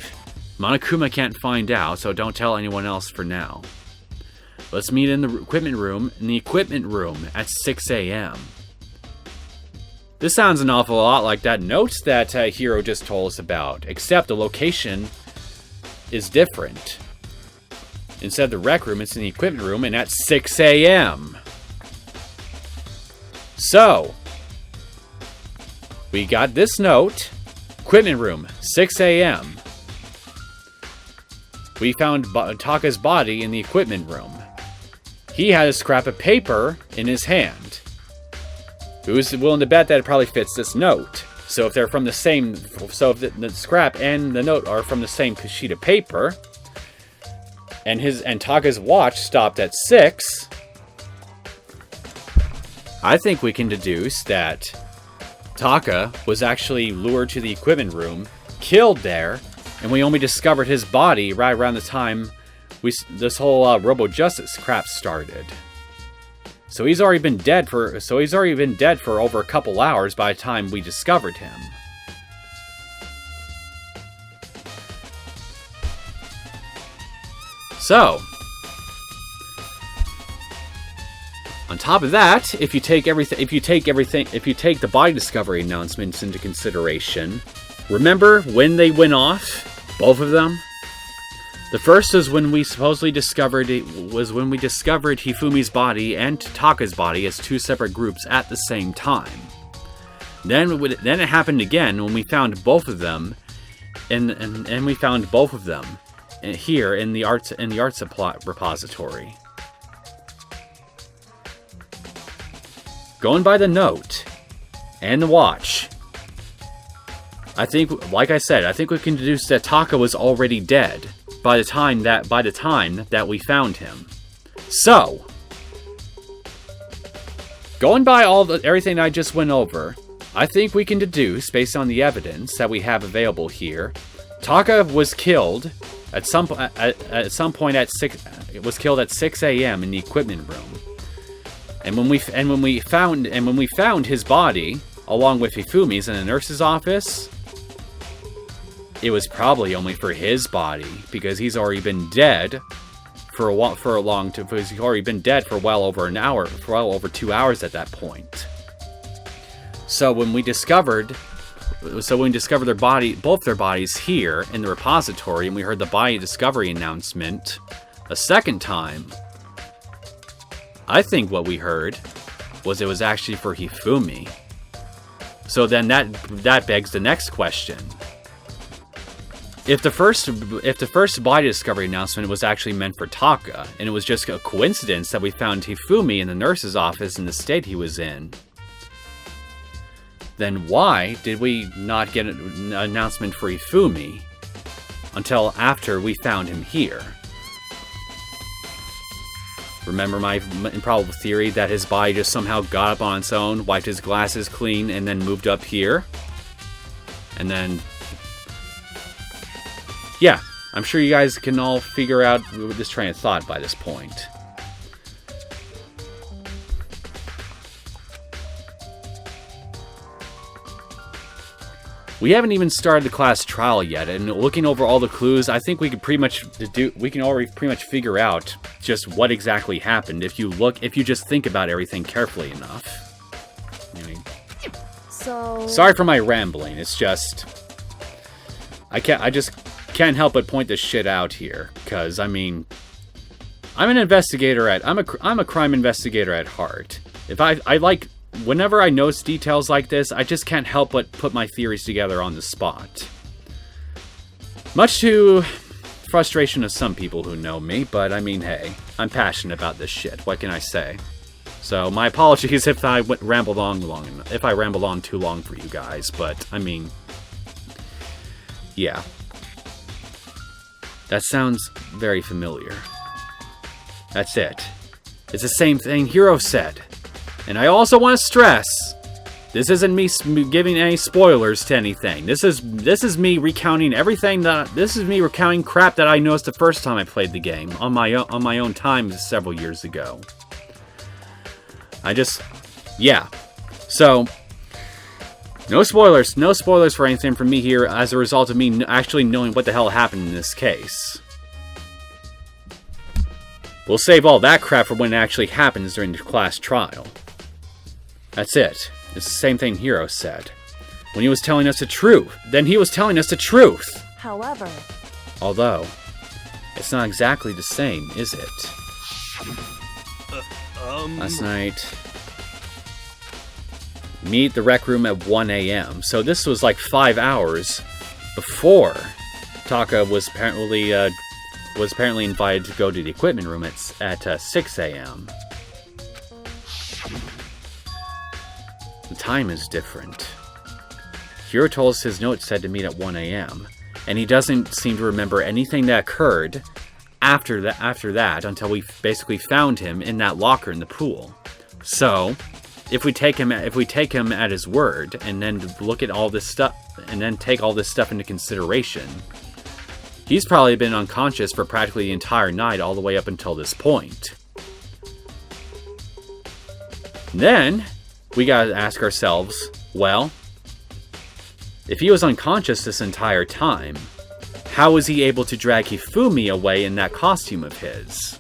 Monokuma can't find out, so don't tell anyone else for now. Let's meet in the equipment room at 6 a.m. This sounds an awful lot like that note that Hiro just told us about, except the location is different. Instead of the rec room, it's in the equipment room and at 6 a.m. So, we got this note, equipment room, 6 a.m. We found Taka's body in the equipment room. He had a scrap of paper in his hand. Who's willing to bet that it probably fits this note? So if they're from the same, so if the scrap and the note are from the same sheet of paper, and Taka's watch stopped at 6, I think we can deduce that Taka was actually lured to the equipment room, killed there, and we only discovered his body right around the time this whole Robo Justice crap started. So he's already been dead for over a couple hours by the time we discovered him. So, on top of that, if you take the body discovery announcements into consideration, remember when they went off, both of them? The first was when we supposedly discovered Hifumi's body and Taka's body as two separate groups at the same time. Then it happened again when we found both of them, and we found both of them here in the art supply repository. Going by the note and the watch, I think, like I said, I think we can deduce that Taka was already dead by the time that we found him. So, going by everything I just went over, I think we can deduce, based on the evidence that we have available here, Taka was killed at some point at 6 a.m. in the equipment room. And when we found his body along with Hifumi's in the nurse's office, it was probably only for his body, because he's already been dead for he's already been dead for well over an hour, for well over 2 hours at that point. So when we discovered both their bodies here in the repository, and we heard the body discovery announcement a second time, I think what we heard was it was actually for Hifumi. So then that begs the next question. If the first body discovery announcement was actually meant for Taka, and it was just a coincidence that we found Hifumi in the nurse's office in the state he was in, then why did we not get an announcement for Hifumi until after we found him here? Remember my improbable theory that his body just somehow got up on its own, wiped his glasses clean, and then moved up here? And then... yeah, I'm sure you guys can all figure out this train of thought by this point. We haven't even started the class trial yet, and looking over all the clues, I think we can already pretty much figure out just what exactly happened if you just think about everything carefully enough. I mean, so sorry for my rambling. It's just I just can't help but point this shit out here, because I mean, I'm a crime investigator at heart. If I like. Whenever I notice details like this, I just can't help but put my theories together on the spot. Much to frustration of some people who know me, but I mean, hey, I'm passionate about this shit. What can I say? So my apologies if I rambled on too long for you guys, but I mean, yeah. That sounds very familiar. That's it. It's the same thing Hero said. And I also want to stress, this isn't me giving any spoilers to anything. This is me recounting everything this is me recounting crap that I noticed the first time I played the game on my own time several years ago. Yeah. So, no spoilers for anything from me here as a result of me actually knowing what the hell happened in this case. We'll save all that crap for when it actually happens during the class trial. That's it. It's the same thing Hero said. When he was telling us the truth, then he was telling us the truth. However... Although, it's not exactly the same, is it? Last night... Meet the rec room at 1 a.m. So this was like 5 hours before Taka was apparently invited to go to the equipment room at 6 a.m. The time is different. Hiro told us his note said to meet at 1 a.m. and he doesn't seem to remember anything that occurred after that until we basically found him in that locker in the pool. So, if we take him at his word and then look at all this stuff and then take all this stuff into consideration, he's probably been unconscious for practically the entire night all the way up until this point. Then, we gotta ask ourselves, well, if he was unconscious this entire time, how was he able to drag Hifumi away in that costume of his?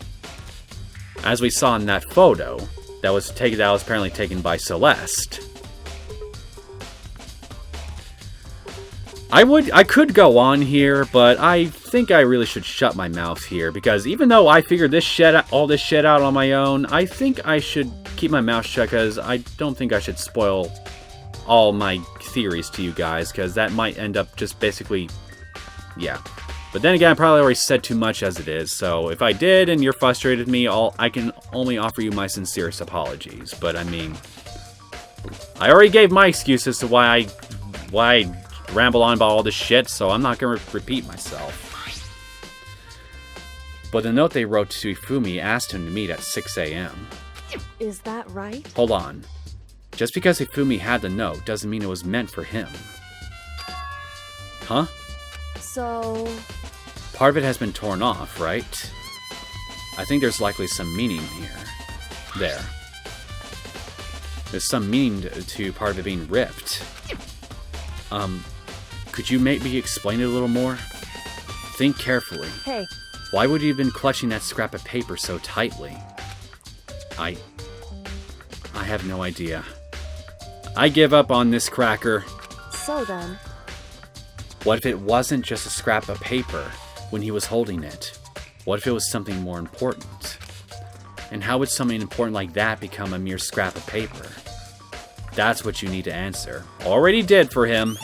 As we saw in that photo that was apparently taken by Celeste. I could go on here, but I think I really should shut my mouth here, because even though I figured all this shit out on my own, I think I should keep my mouth shut, because I don't think I should spoil all my theories to you guys, because that might end up just basically, yeah. But then again, I probably already said too much as it is, so if I did and you're frustrated with me, I can only offer you my sincerest apologies. But I mean, I already gave my excuses to why I ramble on about all this shit, so I'm not going to repeat myself. But the note they wrote to Ifumi asked him to meet at 6 a.m. Is that right? Hold on. Just because Ifumi had the note doesn't mean it was meant for him. Huh? So... Part of it has been torn off, right? I think there's likely some meaning here. There's some meaning to part of it being ripped. Could you maybe explain it a little more? Think carefully. Hey. Why would you have been clutching that scrap of paper so tightly? I have no idea. I give up on this cracker. So then... What if it wasn't just a scrap of paper when he was holding it? What if it was something more important? And how would something important like that become a mere scrap of paper? That's what you need to answer. Already did for him.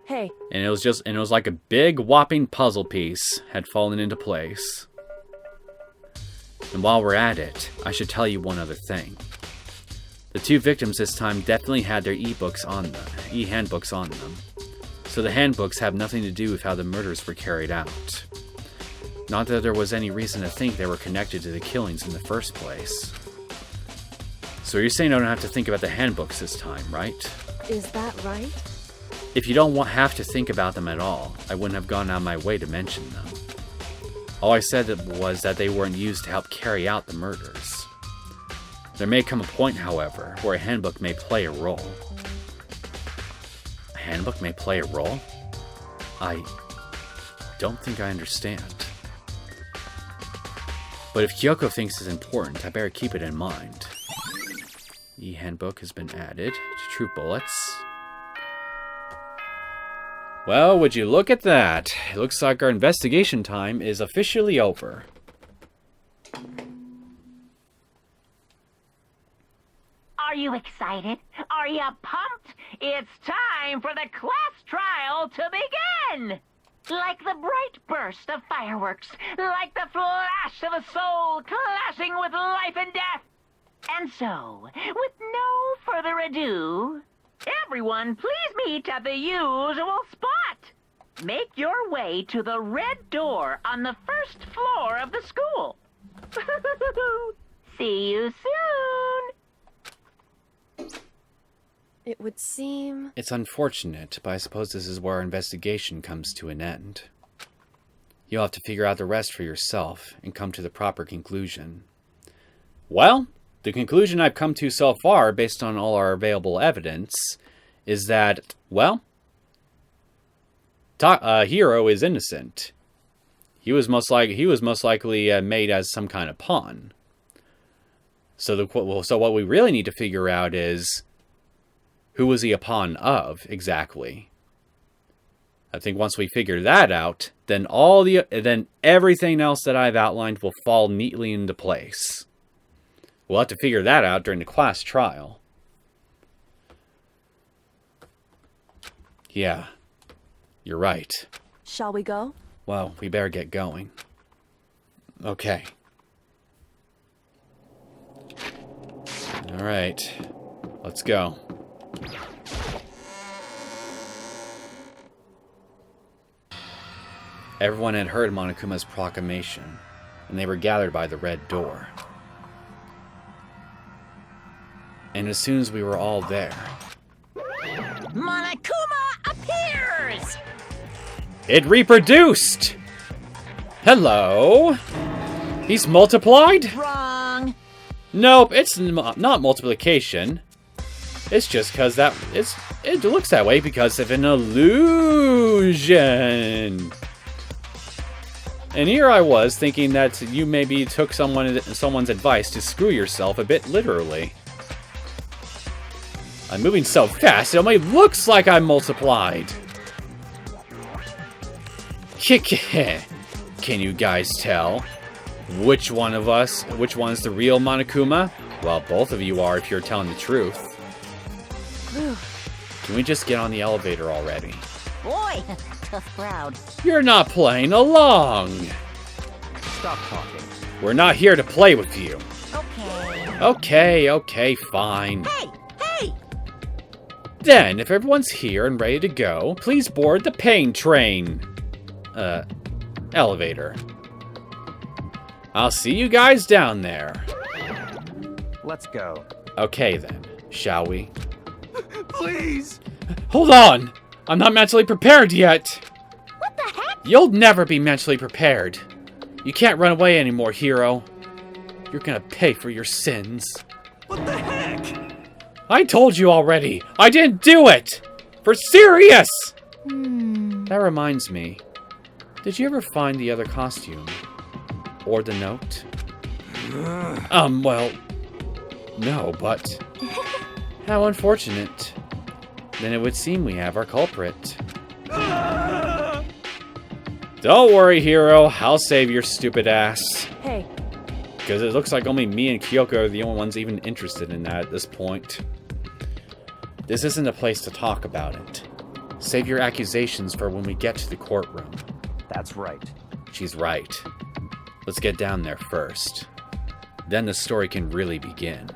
Hey. And it was like a big whopping puzzle piece had fallen into place. And while we're at it, I should tell you one other thing. The two victims this time definitely had their e-handbooks on them. So the handbooks have nothing to do with how the murders were carried out. Not that there was any reason to think they were connected to the killings in the first place. So you're saying I don't have to think about the handbooks this time, right? Is that right? If you don't have to think about them at all, I wouldn't have gone out of my way to mention them. All I said was that they weren't used to help carry out the murders. There may come a point, however, where a handbook may play a role. A handbook may play a role? I don't think I understand. But if Kyoko thinks it's important, I better keep it in mind. E-handbook has been added to True Bullets. Well, would you look at that? It looks like our investigation time is officially over. Are you excited? Are you pumped? It's time for the class trial to begin! Like the bright burst of fireworks, like the flash of a soul clashing with life and death. And so, with no further ado, everyone please meet at the usual spot. Make your way to the red door on the first floor of the school. See you soon. It would seem... It's unfortunate, but I suppose this is where our investigation comes to an end. You'll have to figure out the rest for yourself and come to the proper conclusion. Well, the conclusion I've come to so far, based on all our available evidence, is that, well, Hiro is innocent. He was most likely made as some kind of pawn. So what we really need to figure out is, who was he a pawn of exactly? I think once we figure that out, then everything else that I've outlined will fall neatly into place. We'll have to figure that out during the class trial. Yeah, you're right. Shall we go? Well, we better get going. Okay. All right, let's go. Everyone had heard Monokuma's proclamation, and they were gathered by the red door. And as soon as we were all there... Monokuma appears! It reproduced! Hello? He's multiplied? Wrong. Nope, it's not multiplication. It's just because it looks that way because of an illusion. And here I was thinking that you maybe took someone's advice to screw yourself a bit literally. I'm moving so fast, it only looks like I'm multiplied. Can you guys tell which one's the real Monokuma? Well, both of you are if you're telling the truth. Can we just get on the elevator already? Boy, tough crowd. You're not playing along. Stop talking. We're not here to play with you. Okay. Okay, fine. Hey! Then, if everyone's here and ready to go, please board the pain train. Elevator. I'll see you guys down there. Let's go. Okay then, shall we? Please! Hold on! I'm not mentally prepared yet! What the heck? You'll never be mentally prepared. You can't run away anymore, Hiro. You're gonna pay for your sins. What the heck? I told you already! I didn't do it! For serious! That reminds me. Did you ever find the other costume? Or the note? Well... No, but... How unfortunate. Then it would seem we have our culprit. Don't worry, Hiro. I'll save your stupid ass. Hey. Because it looks like only me and Kyoko are the only ones even interested in that at this point. This isn't a place to talk about it. Save your accusations for when we get to the courtroom. That's right. She's right. Let's get down there first. Then the story can really begin.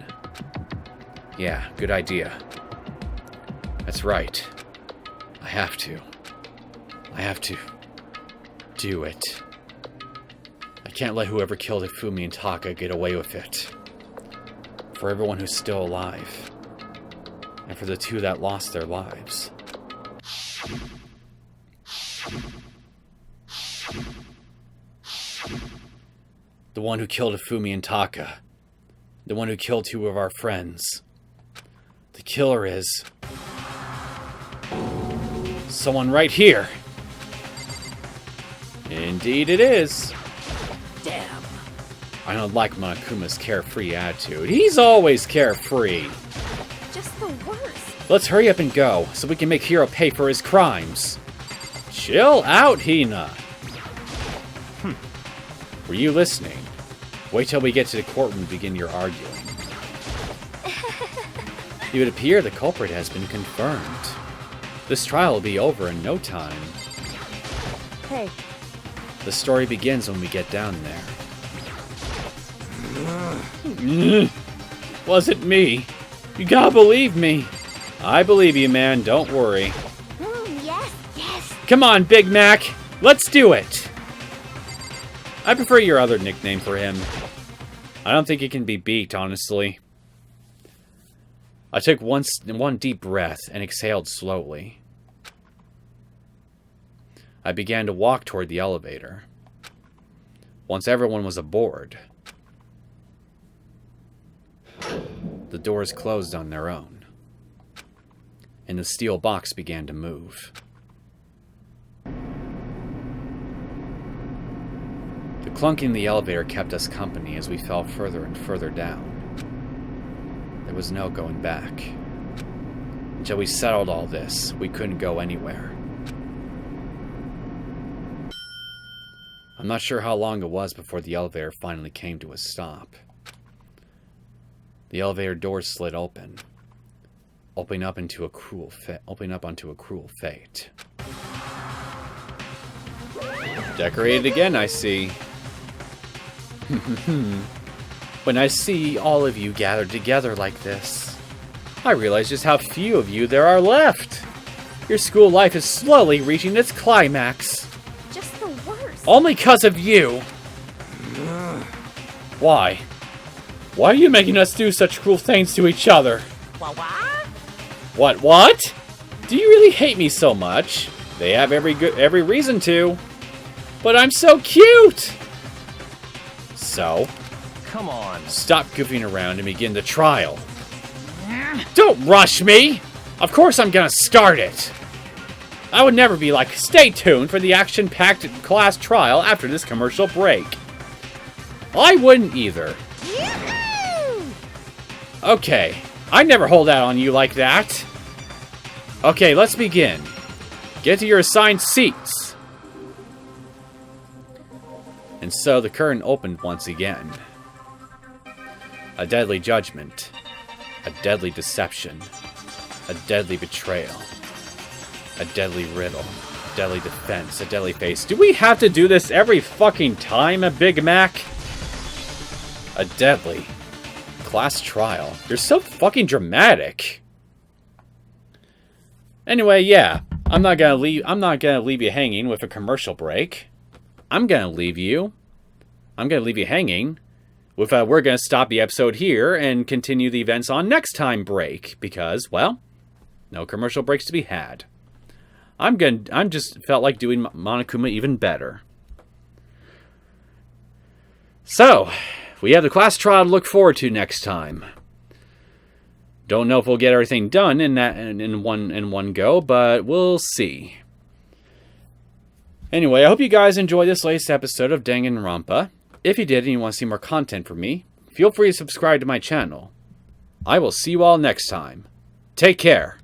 Yeah, good idea. That's right. I have to do it. I can't let whoever killed Ifumi and Taka get away with it. For everyone who's still alive. And for the two that lost their lives. The one who killed Ifumi and Taka. The one who killed two of our friends. The killer is... someone right here. Indeed it is. Damn. I don't like Monokuma's carefree attitude. He's always carefree. Just the worst. Let's hurry up and go, so we can make Hiro pay for his crimes. Chill out, Hina. Were you listening? Wait till we get to the courtroom and begin your arguing. It would appear the culprit has been confirmed. This trial will be over in no time. Hey. The story begins when we get down there. Wasn't me. You gotta believe me. I believe you, man. Don't worry. Yes. Come on, Big Mac. Let's do it. I prefer your other nickname for him. I don't think it can be beat, honestly. I took one deep breath and exhaled slowly. I began to walk toward the elevator. Once everyone was aboard, the doors closed on their own, and the steel box began to move. The clunking in the elevator kept us company as we fell further and further down. There was no going back. Until we settled all this, we couldn't go anywhere. I'm not sure how long it was before the elevator finally came to a stop. The elevator doors slid open, opening up onto a cruel fate. Decorated again, I see. When I see all of you gathered together like this, I realize just how few of you there are left. Your school life is slowly reaching its climax. Just the worst. Only because of you. Why? Why are you making us do such cruel things to each other? What? Do you really hate me so much? They have every reason to. But I'm so cute! So? Come on. Stop goofing around and begin the trial. Don't rush me! Of course I'm gonna start it! I would never be like, stay tuned for the action-packed class trial after this commercial break. I wouldn't either. Okay, I never hold out on you like that. Okay, let's begin. Get to your assigned seats. And so the curtain opened once again. A deadly judgment. A deadly deception. A deadly betrayal. A deadly riddle. A deadly defense. A deadly face. Do we have to do this every fucking time, a Big Mac? A deadly class trial. You're so fucking dramatic. Anyway, yeah. I'm not gonna leave you hanging with a commercial break. I'm gonna leave you hanging with we're gonna stop the episode here and continue the events on next time break because, well, no commercial breaks to be had. I'm just felt like doing Monokuma even better. So, we have the class trial to look forward to next time. Don't know if we'll get everything done in one go, but we'll see. Anyway, I hope you guys enjoyed this latest episode of Danganronpa. If you did and you want to see more content from me, feel free to subscribe to my channel. I will see you all next time. Take care.